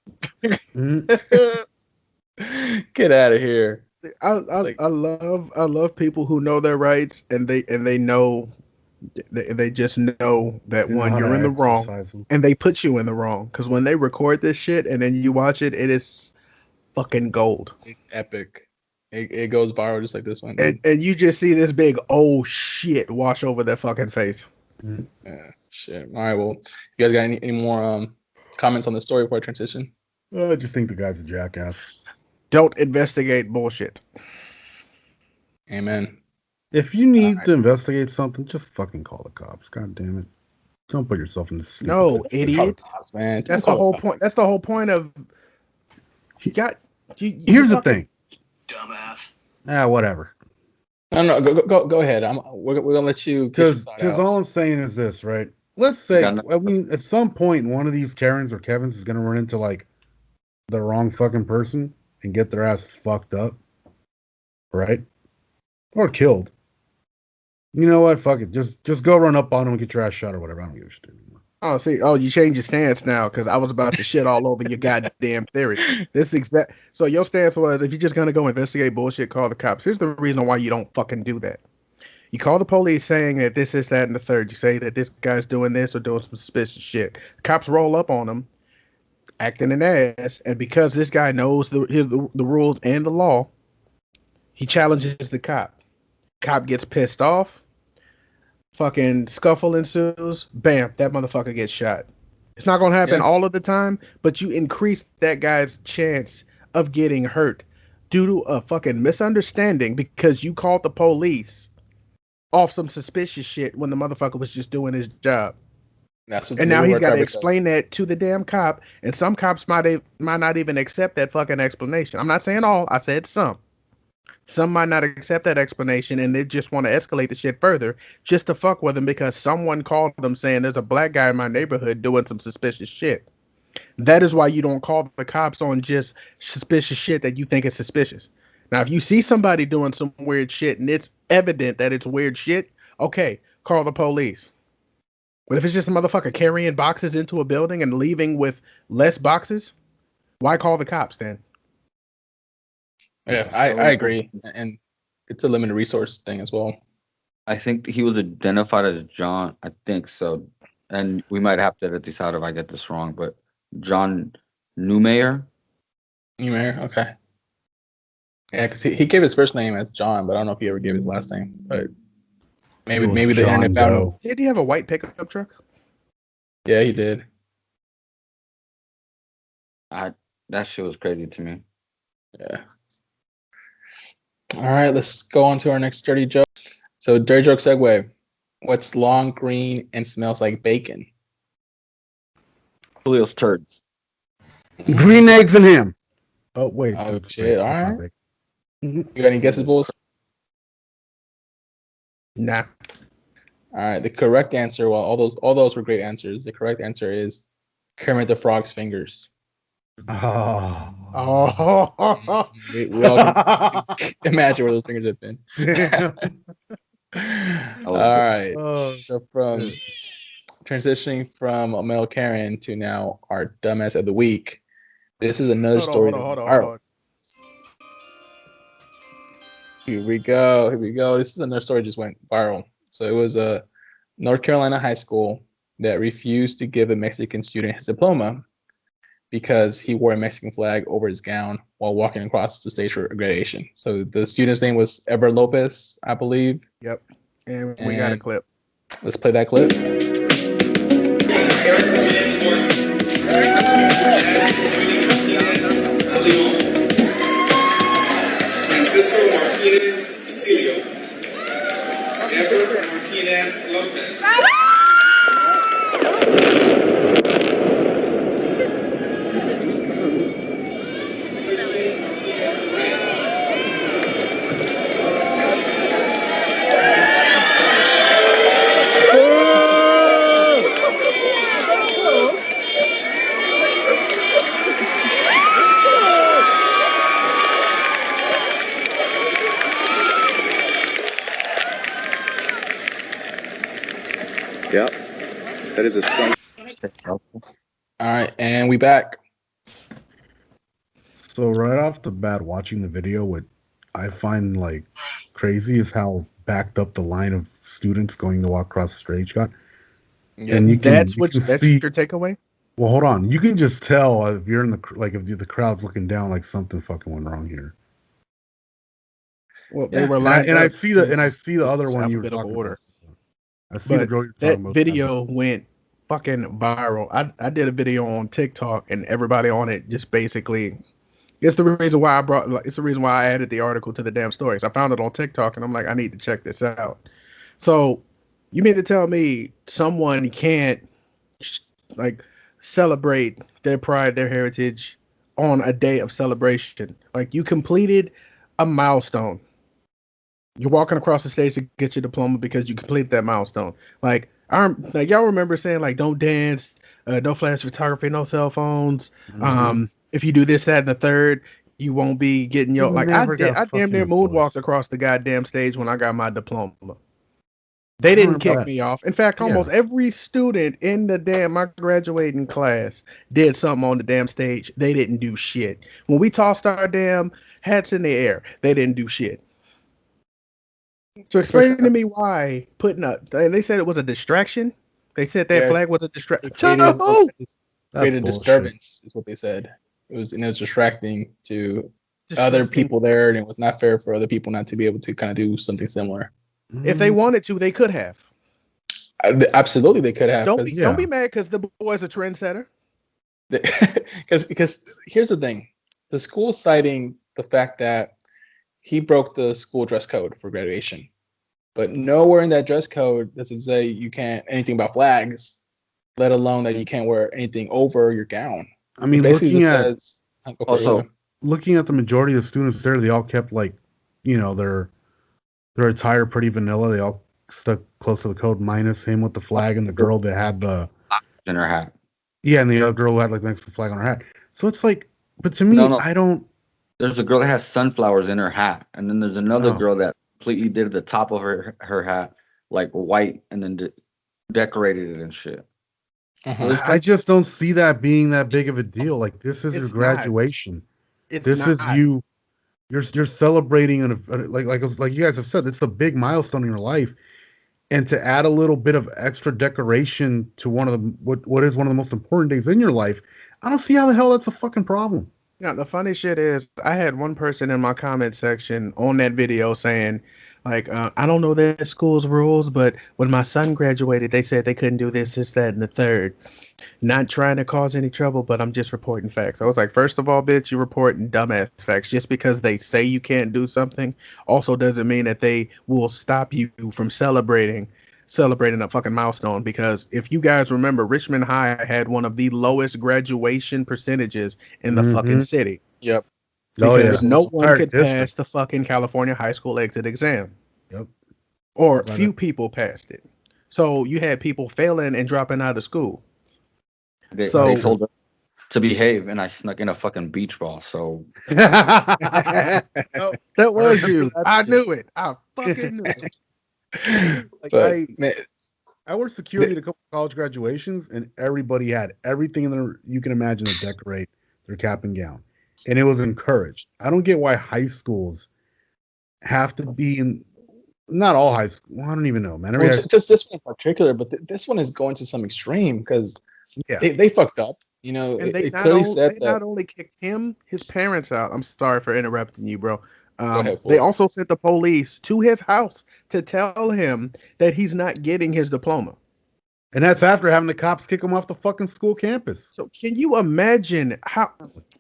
Get out of here. I love people who know their rights and they know they just know that you're in the wrong and they put you in the wrong because when they record this shit and then you watch it, it is fucking gold. It's epic. It goes viral just like this one. And you just see this big shit wash over their fucking face. Yeah, shit. All right, well, you guys got any more comments on the story before I transition? I just think the guy's a jackass. Don't investigate bullshit. Amen. If you need to investigate something, just fucking call the cops. God damn it. Don't put yourself in this. No, idiot. Cops, man. That's the whole point. That's the whole point of Here's the thing. Dumbass. Whatever. No, go ahead. We're gonna let you. Because all I'm saying is this, right? Let's say, I mean, at some point, one of these Karens or Kevins is gonna run into, like, the wrong fucking person, and get their ass fucked up, right? Or killed. You know what? Fuck it. Just go run up on them and get your ass shot or whatever. I don't give a shit anymore. Oh, see, you changed your stance now because I was about to shit all over your goddamn theory. So your stance was if you're just gonna go investigate bullshit, call the cops. Here's the reason why you don't fucking do that. You call the police saying that this is that and the third. You say that this guy's doing this or doing some suspicious shit. Cops roll up on him, acting an ass, and because this guy knows the rules and the law, he challenges the cop. Cop gets pissed off. Fucking scuffle ensues. Bam, that motherfucker gets shot. It's not gonna happen all of the time, but you increase that guy's chance of getting hurt due to a fucking misunderstanding because you called the police off some suspicious shit when the motherfucker was just doing his job. And now he's got to explain that to the damn cop, and some cops might not even accept that fucking explanation. I'm not saying all. I said some. Some might not accept that explanation, and they just want to escalate the shit further just to fuck with them because someone called them saying there's a black guy in my neighborhood doing some suspicious shit. That is why you don't call the cops on just suspicious shit that you think is suspicious. Now, if you see somebody doing some weird shit and it's evident that it's weird shit, okay, call the police. But if it's just a motherfucker carrying boxes into a building and leaving with less boxes, why call the cops then? Yeah, I agree. And it's a limited resource thing as well. I think he was identified as John. I think so. And we might have to decide if I get this wrong, but John Newmayer? Newmayer, okay. Yeah, because he gave his first name as John, but I don't know if he ever gave his last name. But maybe the internet found him. Did he have a white pickup truck? Yeah, he did. That shit was crazy to me. Yeah. All right, let's go on to our next dirty joke. So, dirty joke segue. What's long, green, and smells like bacon? Julio's turds. Green eggs and ham. Oh wait. Oh shit! All right. You got any guesses, Bulls? Nah. All right. The correct answer. Well, all those were great answers. The correct answer is Kermit the Frog's fingers. Oh. We all can imagine where those fingers have been. All right. So from transitioning from Monolog Karen to now our dumbass of the week. This is another story. Hold on. Here we go. This is another story that just went viral. So it was a North Carolina high school that refused to give a Mexican student his diploma because he wore a Mexican flag over his gown while walking across the stage for graduation. So the student's name was Ever Lopez, I believe. Yep. And we got a clip. Let's play that clip. Francisco Martinez Basilio. Ever Martinez Lopez. Christian Martinez Durant. Yep. That is a skunk. All right, and we back. So right off the bat, watching the video, what I find like crazy is how backed up the line of students going to walk across the stage got. Yeah. And That's your takeaway? Well, hold on. You can just tell if you're in if the crowd's looking down, like something fucking went wrong here. Well, they were lined and up. I see the other one you were talking order. about. I see the girl you're talking about. That video went fucking viral. I did a video on TikTok, and everybody on it just basically. It's the reason why I added the article to the damn stories. I found it on TikTok, and I'm like, I need to check this out. So, you mean to tell me someone can't like celebrate their pride, their heritage on a day of celebration? Like, you completed a milestone. You're walking across the stage to get your diploma because you completed that milestone. Like y'all remember saying like, don't dance, no flash photography, no cell phones. If you do this, that, and the third, You won't be getting your like. I damn near moonwalked across the goddamn stage when I got my diploma. They didn't kick me off. In fact, almost every student in my graduating class did something on the damn stage. They didn't do shit. When we tossed our damn hats in the air, they didn't do shit. So explain to me why putting up, and they said it was a distraction. They said that flag was a distraction. Created disturbance is what they said. It was distracting to other people there, and it was not fair for other people not to be able to kind of do something similar. If they wanted to, they could have. Absolutely, they could have. Don't be mad because the boy's a trendsetter. Because here's the thing: the school citing the fact that he broke the school dress code for graduation, but nowhere in that dress code does it say you can't anything about flags, let alone that you can't wear anything over your gown. I mean, looking at the majority of the students there, they all kept their attire pretty vanilla. They all stuck close to the code, minus him with the flag and the girl that had the in her hat. Yeah, and the other girl who had the Mexican flag on her hat. So it's but to me, I don't. There's a girl that has sunflowers in her hat, and then there's another girl that completely did the top of her hat like white, and then decorated it and shit. I just don't see that being that big of a deal. Like, this is your graduation. You're celebrating like you guys have said, it's a big milestone in your life, and to add a little bit of extra decoration to one of the what is one of the most important days in your life, I don't see how the hell that's a fucking problem. Yeah, the funny shit is, I had one person in my comment section on that video saying, like, I don't know the school's rules, but when my son graduated, they said they couldn't do this, that, and the third. Not trying to cause any trouble, but I'm just reporting facts. I was like, first of all, bitch, you're reporting dumbass facts. Just because they say you can't do something also doesn't mean that they will stop you from celebrating a fucking milestone. Because if you guys remember, Richmond High had one of the lowest graduation percentages in the fucking city. Yep. Because no one could pass the fucking California high school exit exam. Yep. Or few people passed it. So you had people failing and dropping out of school. They told us to behave, and I snuck in a fucking beach ball. So that was you. I knew it. I fucking knew it. I worked security at a couple of college graduations, and everybody had everything you can imagine to decorate their cap and gown, and it was encouraged. I don't get why high schools have to be in. Not all high school. Well, I don't even know, man. Just this one in particular, but this one is going to some extreme because they fucked up. You know, and they not only kicked him, his parents out. I'm sorry for interrupting you, bro. They also sent the police to his house to tell him that he's not getting his diploma. And that's after having the cops kick him off the fucking school campus. So can you imagine how,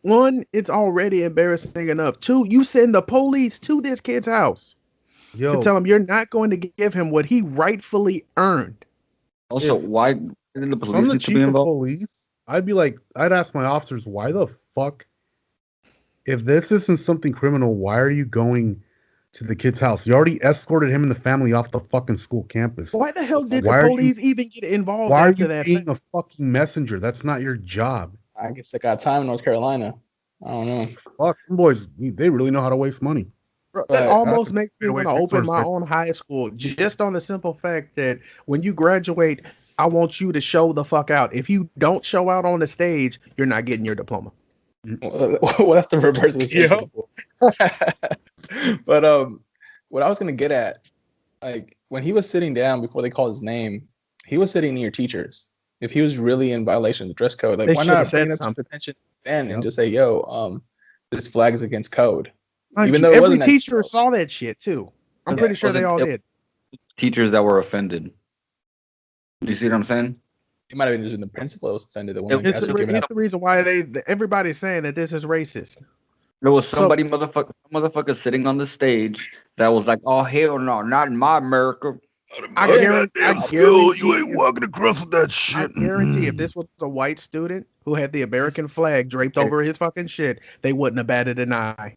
one, it's already embarrassing enough. Two, you send the police to this kid's house to tell him you're not going to give him what he rightfully earned. Also, why didn't the police I'm the need to chief be of involved? police. I'd ask my officers, why the fuck? If this isn't something criminal, why are you going to the kid's house? You already escorted him and the family off the fucking school campus. Why the hell did the police even get involved why after are you being a fucking messenger? That's not your job. I guess they got time in North Carolina. I don't know. Fuck, them boys, they really know how to waste money. Bro, that almost makes me want to open my own high school, just on the simple fact that when you graduate, I want you to show the fuck out. If you don't show out on the stage, you're not getting your diploma. Well, that's the reverse of this. But what I was gonna get at, like, when he was sitting down before they called his name, he was sitting near teachers. If he was really in violation of the dress code, like, why not bring up some attention then and just say, "Yo, this flag is against code." Even though every teacher saw that shit too. I'm pretty sure they all did. Teachers that were offended. Do you see what I'm saying? It might have been just the principal that was offended. It's the reason why everybody's saying that this is racist. There was somebody motherfucker sitting on the stage that was like, "Oh hell no, not in my America." I guarantee you ain't walking across with that shit. I guarantee if this was a white student who had the American flag draped over his fucking shit, they wouldn't have batted an eye.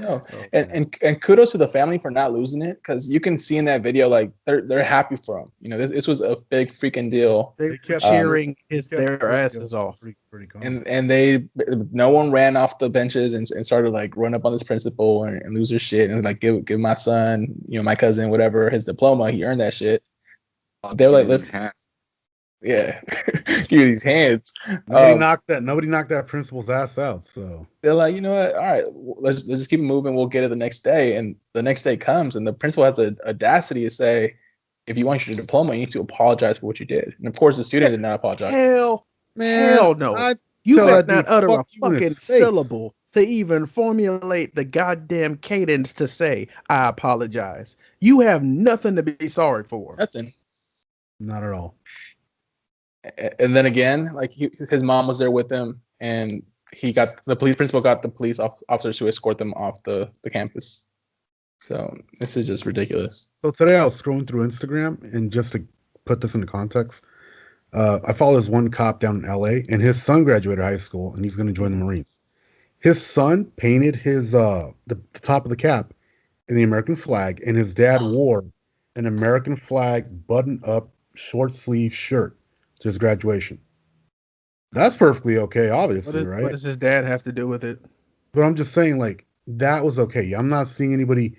No, and kudos to the family for not losing it, because you can see in that video like they're happy for him. You know, this was a big freaking deal. They kept cheering their asses off. And no one ran off the benches and started like run up on this principal and lose their shit and like give my son, my cousin, whatever, his diploma. He earned that shit. They were like, let's. Yeah, give these hands. Nobody knocked that principal's ass out. So they're like, you know what? All right, let's just keep moving. We'll get it the next day. And the next day comes, and the principal has the audacity to say, if you want your diploma, you need to apologize for what you did. And of course, the student did not apologize. Hell no! You better not utter a fucking syllable to even formulate the goddamn cadence to say I apologize. You have nothing to be sorry for. Nothing. Not at all. And then again, like his mom was there with him, and the police principal got the police officers to escort them off the campus. So this is just ridiculous. So today I was scrolling through Instagram, and just to put this into context, I follow this one cop down in LA, and his son graduated high school, and he's going to join the Marines. His son painted his the top of the cap in the American flag, and his dad wore an American flag button-up short sleeve shirt to his graduation. That's perfectly okay, obviously, right? What does his dad have to do with it? But I'm just saying, like, that was okay. I'm not seeing anybody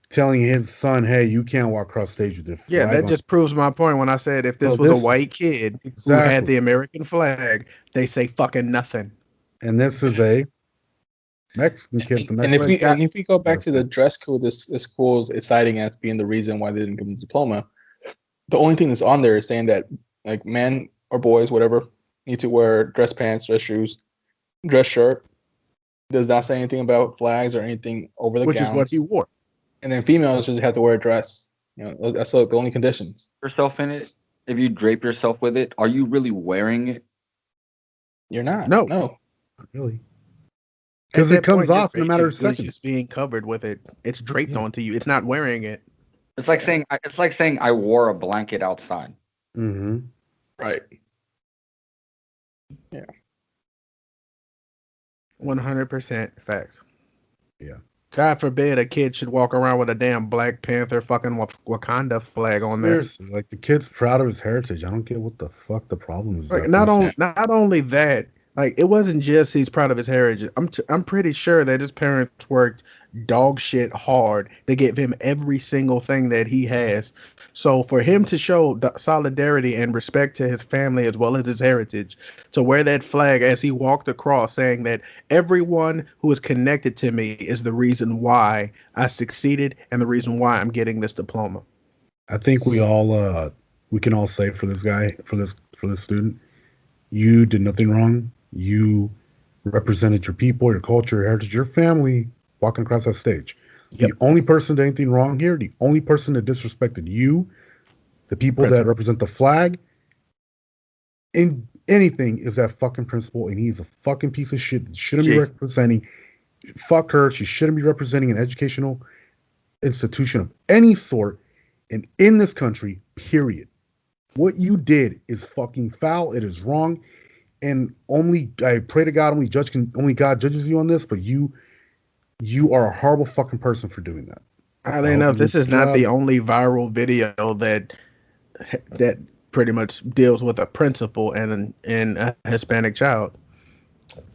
telling his son, hey, you can't walk across stage with this. Yeah, that just proves my point when I said if this was a white kid who had the American flag, they say fucking nothing. And this is a Mexican kid. And if we go back to the dress code, this school is citing as being the reason why they didn't give him the diploma. The only thing that's on there is saying that like men or boys, whatever, need to wear dress pants, dress shoes, dress shirt. Does not say anything about flags or anything over the Which gowns. is what he wore. And then females just have to wear a dress. That's like the only conditions. Yourself in it. If you drape yourself with it, are you really wearing it? You're not. No, not really. Because it comes off in a matter of seconds. Just being covered with it, it's draped onto you. It's not wearing it. It's like saying I wore a blanket outside. Mm-hmm. Right. Yeah. 100% facts. Yeah. God forbid a kid should walk around with a damn Black Panther fucking Wakanda flag on there. Seriously, like the kid's proud of his heritage. I don't get what the fuck the problem is. Like, not only that, like it wasn't just he's proud of his heritage. I'm pretty sure that his parents worked dog shit hard to give him every single thing that he has. So for him to show the solidarity and respect to his family as well as his heritage, to wear that flag as he walked across saying that everyone who is connected to me is the reason why I succeeded and the reason why I'm getting this diploma. I think we can all say for this guy, for this student, you did nothing wrong. You represented your people, your culture, your heritage, your family walking across that stage. Yep. The only person that did anything wrong here, the only person that disrespected you, the people that represent the flag, in anything is that fucking principal, and he's a fucking piece of shit. Shouldn't be representing. Fuck her. She shouldn't be representing an educational institution of any sort, and in this country, period. What you did is fucking foul. It is wrong, and I pray to God, only God judges you on this. But you are a horrible fucking person for doing that. Oddly enough, this is not the only viral video that pretty much deals with a principal and a Hispanic child.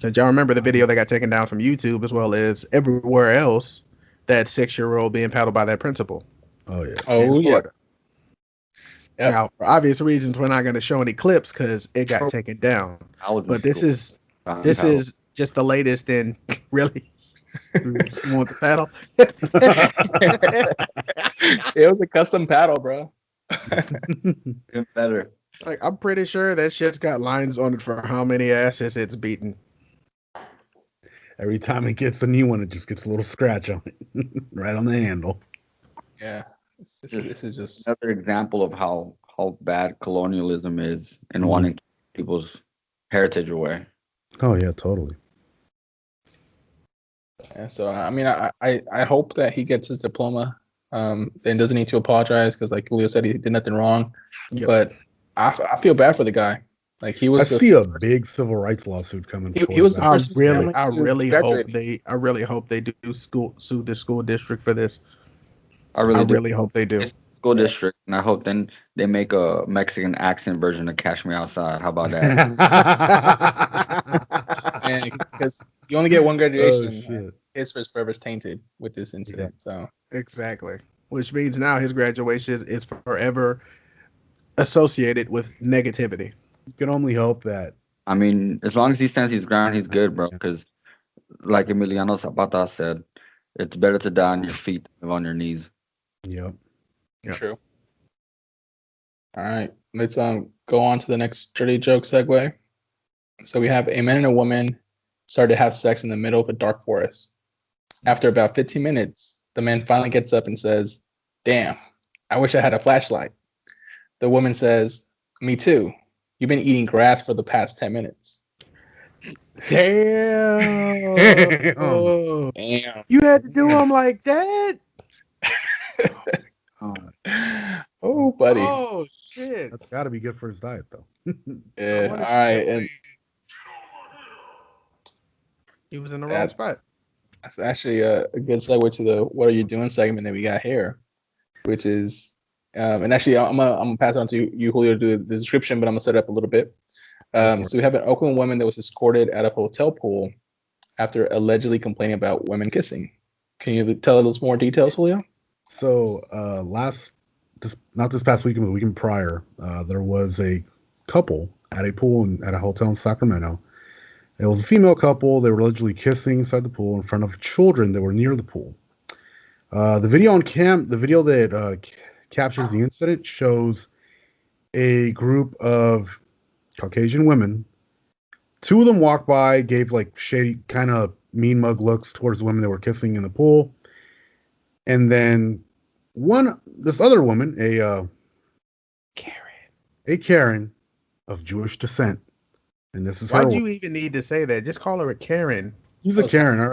Since y'all remember the video that got taken down from YouTube, as well as everywhere else, that 6-year-old being paddled by that principal. Oh yeah. Oh yeah. Yep. Now, for obvious reasons, we're not going to show any clips because it got taken down. But this is just the latest in really. You want the paddle? It was a custom paddle, bro. Good better. Like, I'm pretty sure that shit's got lines on it for how many asses it's beaten. Every time it gets a new one, it just gets a little scratch on it, right on the handle. Yeah, this is just another example of how bad colonialism is and wanting people's heritage away. Oh yeah, totally. Yeah, so I mean, I hope that he gets his diploma and doesn't need to apologize because, like Julio said, he did nothing wrong. Yep. But I feel bad for the guy. Like he was. I see a big civil rights lawsuit coming. He was the first. I really hope they do sue the school district for this. I really hope they do. School district, and I hope then they make a Mexican accent version of "Cash Me Outside." How about that? Because you only get one graduation. His first forever is tainted with this incident. So exactly, which means now his graduation is forever associated with negativity. You can only hope that. I mean, as long as he stands his ground, he's good, bro. Because, like Emiliano Zapata said, it's better to die on your feet than on your knees. Yep. True. All right, let's go on to the next dirty joke segue. So we have a man and a woman started to have sex in the middle of a dark forest. After about 15 minutes, the man finally gets up and says, "Damn, I wish I had a flashlight." The woman says, "Me too. You've been eating grass for the past 10 minutes." Damn. Damn. You had to do him like that? Oh, buddy. Oh, shit. That's got to be good for his diet, though. Yeah. All right. And he was in the wrong spot. That's actually a good segue to the "What Are You Doing" segment that we got here, which is, and actually I'm gonna pass it on to you, Julio, to do the description, but I'm gonna set it up a little bit. So we have an Oakland woman that was escorted out of a hotel pool after allegedly complaining about women kissing. Can you tell us more details, Julio? So not this past weekend, but the weekend prior, there was a couple at a pool at a hotel in Sacramento. It was a female couple. They were allegedly kissing inside the pool in front of children that were near the pool. The video that captures the incident shows a group of Caucasian women. Two of them walked by, gave like shady, kind of mean mug looks towards the women that were kissing in the pool. And then this other woman, a Karen of Jewish descent, and this is her. Why'd you even need to say that? Just call her a Karen. She's a Karen. All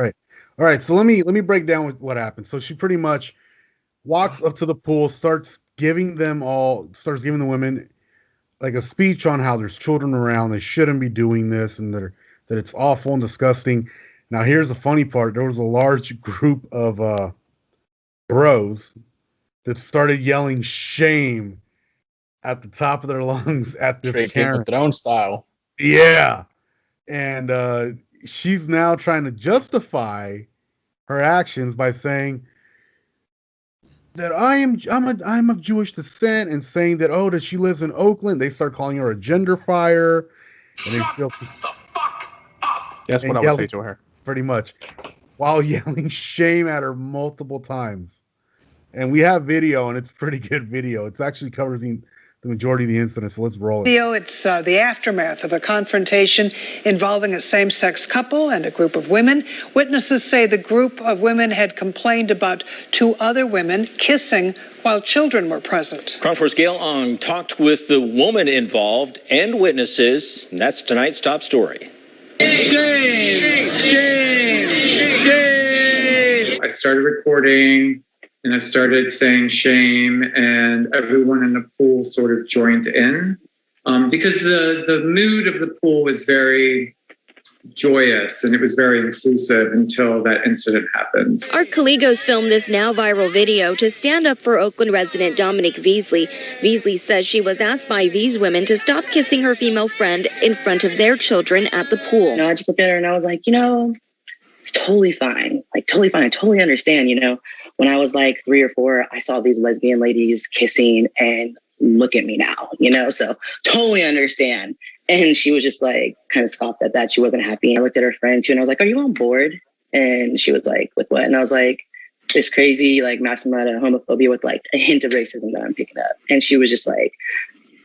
right. So let me break down what happened. So she pretty much walks up to the pool, starts giving the women like a speech on how there's children around, they shouldn't be doing this, and that it's awful and disgusting. Now here's the funny part: there was a large group of bros that started yelling shame at the top of their lungs at this Karen. Throne style. Yeah. And she's now trying to justify her actions by saying that I'm of Jewish descent, and saying that she lives in Oakland. They start calling her a gender fire. And they feel the fuck up. That's what I would say to her. Pretty much. While yelling shame at her multiple times. And we have video, and it's pretty good video. It's actually covering the majority of the incident, so let's roll it. It's the aftermath of a confrontation involving a same-sex couple and a group of women. Witnesses say the group of women had complained about two other women kissing while children were present. Crown 4's Gail Ong talked with the woman involved and witnesses, and that's tonight's top story. Shame! Shame! Shame! I started recording, and I started saying shame, and everyone in the pool sort of joined in because the mood of the pool was very joyous and it was very inclusive until that incident happened. Art Caligos filmed this now viral video to stand up for Oakland resident Dominique Veasley. Veasley says she was asked by these women to stop kissing her female friend in front of their children at the pool. I just looked at her and I was like, it's totally fine. Like, totally fine. I totally understand, When I was like 3 or 4, I saw these lesbian ladies kissing, and look at me now, so totally understand. And she was just like, kind of scoffed at that. She wasn't happy. I looked at her friend too, and I was like, are you on board? And she was like, with what? And I was like, this crazy, like, masculine homophobia with like a hint of racism that I'm picking up. And she was just like,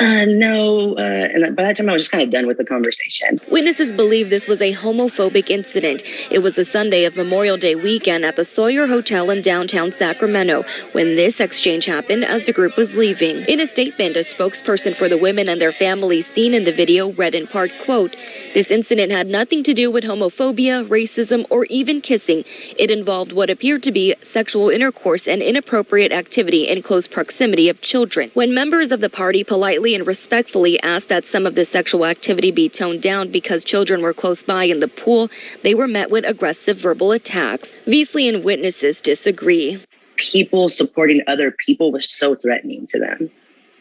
no. And by that time, I was just kind of done with the conversation. Witnesses believe this was a homophobic incident. It was the Sunday of Memorial Day weekend at the Sawyer Hotel in downtown Sacramento when this exchange happened as the group was leaving. In a statement, a spokesperson for the women and their families seen in the video read in part, quote, "This incident had nothing to do with homophobia, racism, or even kissing. It involved what appeared to be sexual intercourse and inappropriate activity in close proximity of children. When members of the party politely politely and respectfully asked that some of the sexual activity be toned down because children were close by in the pool, they were met with aggressive verbal attacks. Beasley and witnesses disagree. People supporting other people was so threatening to them.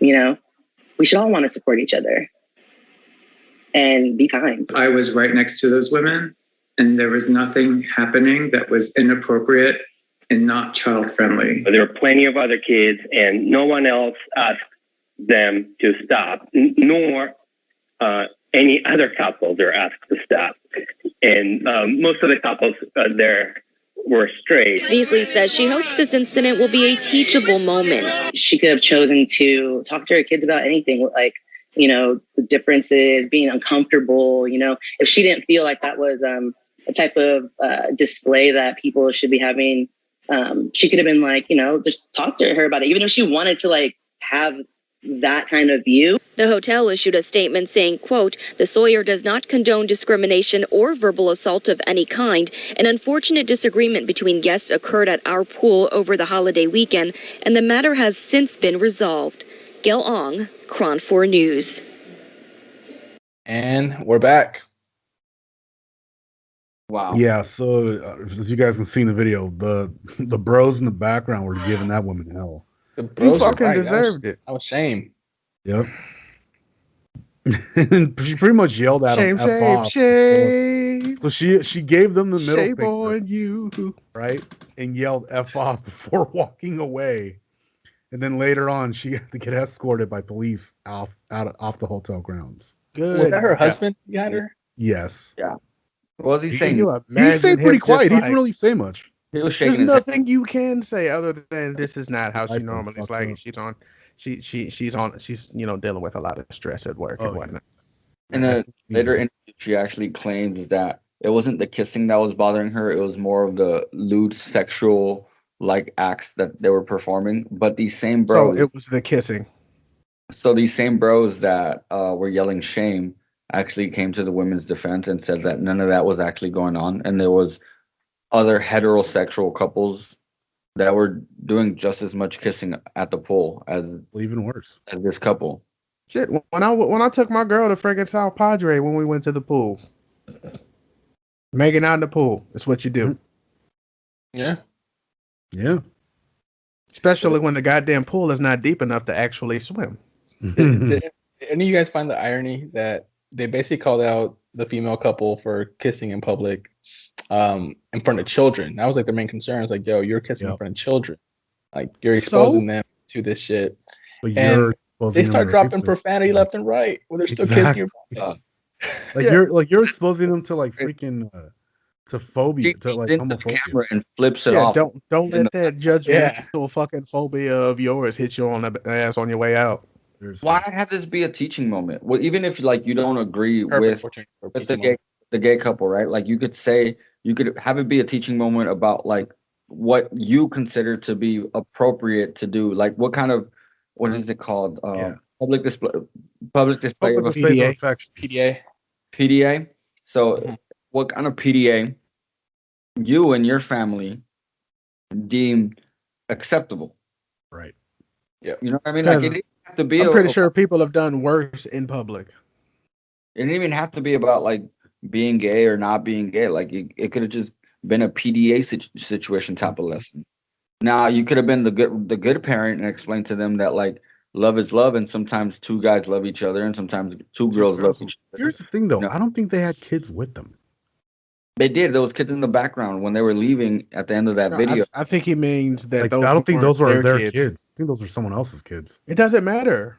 You know, we should all want to support each other and be kind. I was right next to those women, and there was nothing happening that was inappropriate and not child friendly. There were plenty of other kids, and no one else asked them to stop, nor any other couples are asked to stop. And most of the couples there were straight. Beasley says she hopes this incident will be a teachable moment. She could have chosen to talk to her kids about anything, like, you know, the differences, being uncomfortable, you know, if she didn't feel like that was a type of display that people should be having, she could have been like, you know, just talk to her about it, even if she wanted to like have that kind of view. The hotel issued a statement saying, quote, "The Sawyer does not condone discrimination or verbal assault of any kind. An unfortunate disagreement between guests occurred at our pool over the holiday weekend, and the matter has since been resolved." Gail Ong, Cron 4 News. And we're back. Wow. Yeah, so as you guys can see in the video, the bros in the background were giving that woman hell. The bros fucking deserved it. That was shame. Yep. And she pretty much yelled at him. Shame. So she gave them the middle Shame finger, on you. right? And yelled F off before walking away. And then later on, she had to get escorted by police off the hotel grounds. Good. Was that her husband behind her? Yes. Yeah. What was he He- saying? He stayed pretty quiet. He didn't really say much. He was shaking There's his nothing you can say other than this is not how she Life normally is fucked like. up. She's you know, dealing with a lot of stress at work and whatnot. In a later interview, she actually claims that it wasn't the kissing that was bothering her. It was more of the lewd sexual like acts that they were performing. But these same bros, So it was the kissing. so these same bros that were yelling shame actually came to the women's defense and said that none of that was actually going on, and there was other heterosexual couples that were doing just as much kissing at the pool as even worse as this couple. Shit, when I took my girl to friggin' South Padre when we went to the pool, making out in the pool, that's what you do. Yeah. Yeah. Especially when the goddamn pool is not deep enough to actually swim. Did any of you guys find the irony that they basically called out the female couple for kissing in public in front of children? That was like their main concern. It's like, yo, you're kissing in front of children. Like, you're exposing them to this shit. But And they start dropping profanity left and right when they're still kissing your you're exposing them to like freaking to phobia, to like homophobia. Camera and flips it off. Don't let that judgmental fucking phobia of yours hit you on the ass on your way out. Why have this be a teaching moment? Well, even if like you don't agree with the gay couple, right? Like you could have it be a teaching moment about like what you consider to be appropriate to do. Like what is it called? Public display of affection. PDA. So what kind of PDA you and your family deem acceptable? Right. Yeah. You know what I mean? Like it didn't have to be I'm pretty sure people have done worse in public. It didn't even have to be about like being gay or not being gay. Like it could have just been a PDA situation type of lesson. Now you could have been the good parent and explained to them that like love is love, and sometimes two guys love each other, and sometimes two girls love each other. Here's the thing, though. I don't think they had kids with them. They did. There was kids in the background when they were leaving at the end of that video. I think he means that Like, I don't think those were their kids. I think those were someone else's kids. It doesn't matter.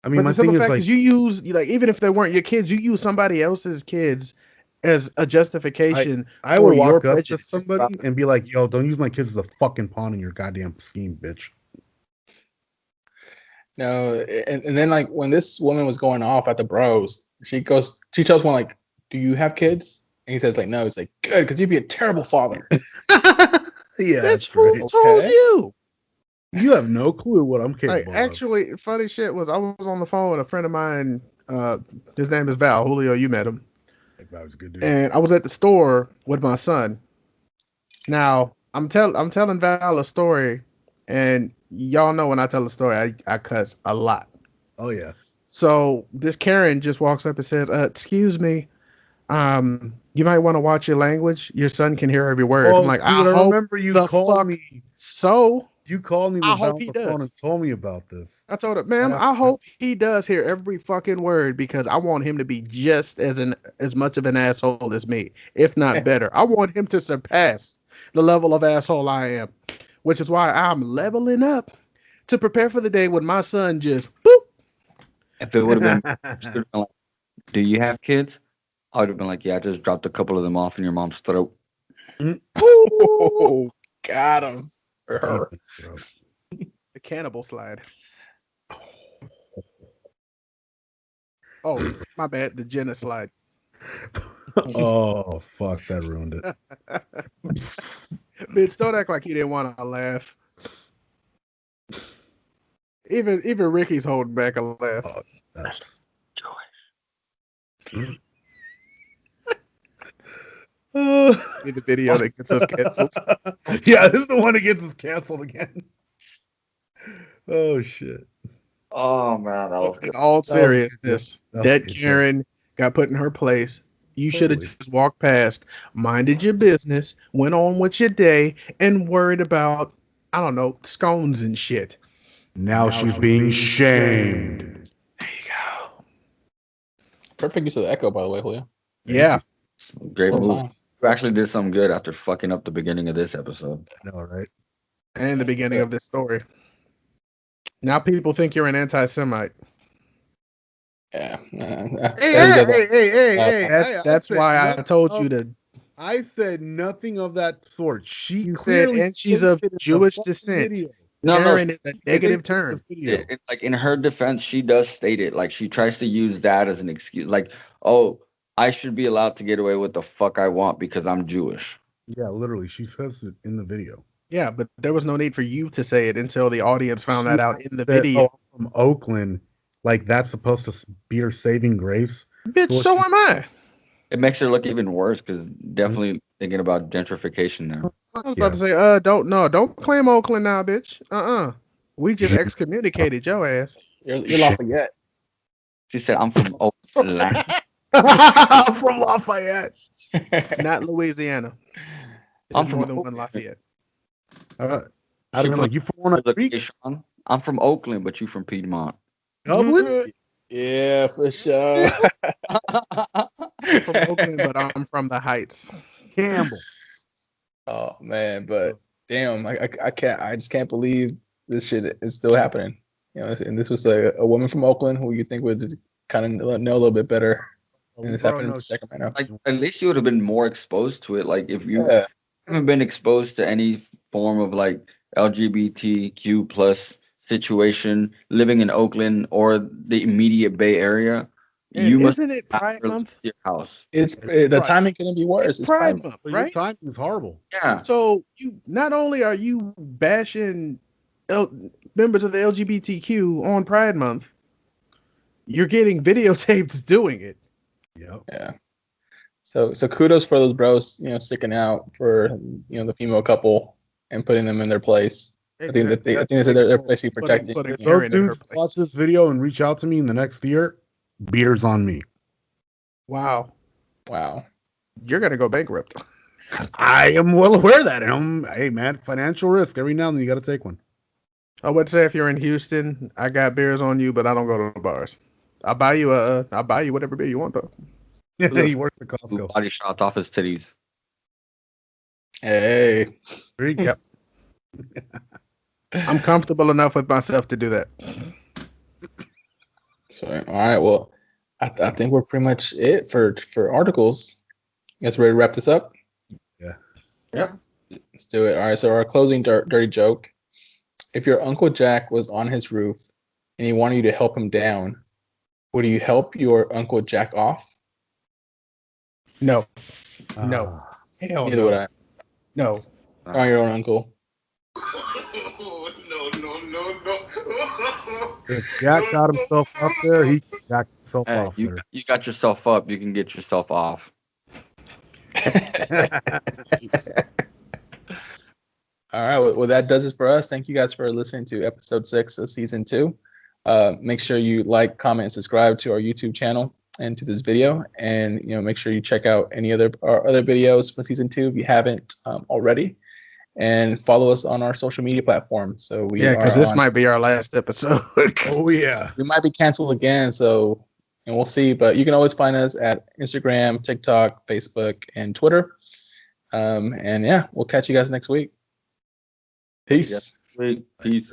I mean, but my the simple thing is fact like is you use like even if they weren't your kids, you use somebody else's kids as a justification. I would walk up to somebody and be like, "Yo, don't use my kids as a fucking pawn in your goddamn scheme, bitch." No, and then like when this woman was going off at the bros, she tells one like, "Do you have kids?" And he says like, "No." He's like, "Good, because you'd be a terrible father." Yeah, that's who told you. You have no clue what I'm capable of. Actually, funny shit was I was on the phone with a friend of mine. His name is Val. Julio, you met him. That was a good dude. And I was at the store with my son. Now I'm telling Val a story, and y'all know when I tell a story, I cuss a lot. Oh yeah. So this Karen just walks up and says, "Excuse me, you might want to watch your language. Your son can hear every word." I'm like, dude, I hope remember you the called fuck me. so. You called me I with hope on he the does. phone and told me about this. I told him, ma'am, I hope he does hear every fucking word because I want him to be just as much of an asshole as me, if not better. I want him to surpass the level of asshole I am, which is why I'm leveling up to prepare for the day when my son just boop. If it would have been, like, do you have kids? I would have been like, yeah, I just dropped a couple of them off in your mom's throat. Oh, got him. Or her. The cannibal slide. Oh, my bad. The Jenna slide. Oh, fuck. That ruined it. Bitch, don't act like you didn't want to laugh. Even Ricky's holding back a laugh. Oh, that's Joy. In the video that gets us canceled. Yeah, this is the one that gets us canceled again. Oh shit. Oh man, that was in all seriousness, that good. Karen got put in her place. You should have just walked past, minded your business, went on with your day, and worried about, I don't know, scones and shit. Now she's being shamed. There you go. Perfect use of the echo, by the way, Julio. Yeah. Great Well move. timed. You actually did something good after fucking up the beginning of this episode. I know, right? And the beginning of this story. Now people think you're an anti-Semite. Yeah. Hey. That's why I told you to. I said nothing of that sort. She You said, clearly and she's of stated in the Jewish fucking descent. video. Karen is a negative term. Like in her defense, she does state it. Like she tries to use that as an excuse. Like, oh, I should be allowed to get away with the fuck I want because I'm Jewish. Yeah, literally, she says it in the video. Yeah, but there was no need for you to say it until the audience found that out in the said, video. "Oh, I'm from Oakland, like that's supposed to be her saving grace." Bitch, so am I. It makes her look even worse because definitely thinking about gentrification now. I was about to say, don't claim Oakland now, bitch. We just excommunicated your ass. You're Lafayette. She said, "I'm from Oakland." I'm from Lafayette, not Louisiana. I'm from more than one Lafayette. I don't know. You from one of the I'm from Oakland, but you from Piedmont. Dublin? Yeah, for sure. I'm from Oakland, but I'm from the Heights. Campbell. Oh man, but damn, I can't. I just can't believe this shit is still happening. You know, and this was a woman from Oakland who you think would kind of know a little bit better. And this happened in Sacramento. Like at least you would have been more exposed to it. Like if you haven't been exposed to any form of like LGBTQ plus situation living in Oakland or the immediate Bay Area, and you must isn't it Pride Month? Your house. It's the timing couldn't be worse. It's Pride Month, right? Your timing is horrible. Yeah. So you not only are you bashing members of the LGBTQ on Pride Month, you're getting videotaped doing it. Yep. Yeah. So kudos for those bros, sticking out for the female couple and putting them in their place. Exactly. I think they said they're basically protecting. If those dudes watch this video and reach out to me in the next year, beers on me. Wow. You're gonna go bankrupt. I am well aware of that. And hey man, financial risk. Every now and then you gotta take one. I would say if you're in Houston, I got beers on you, but I don't go to the bars. I'll buy you whatever beer you want though. Yeah, he works at Costco. Body shot off his titties. Hey. Yep. I'm comfortable enough with myself to do that. So all right, well, I think we're pretty much it for articles. You guys ready to wrap this up? Yeah. Yep. Let's do it. All right. So our closing dirty joke: if your Uncle Jack was on his roof and he wanted you to help him down, would you help your Uncle Jack off? No. No. Hell Neither no. would I. No. On your own uncle. If Jack got himself up there, he got himself off you, there. You got yourself up, you can get yourself off. All right. Well, that does it for us. Thank you guys for listening to episode 6 of season 2. Make sure you like, comment, and subscribe to our YouTube channel and to this video, and make sure you check out any other videos from season 2 if you haven't already, and follow us on our social media platforms. So because this might be our last episode. Oh yeah, we might be canceled again. So we'll see, but you can always find us at Instagram, TikTok, Facebook, and Twitter. And yeah, we'll catch you guys next week. Peace. Peace.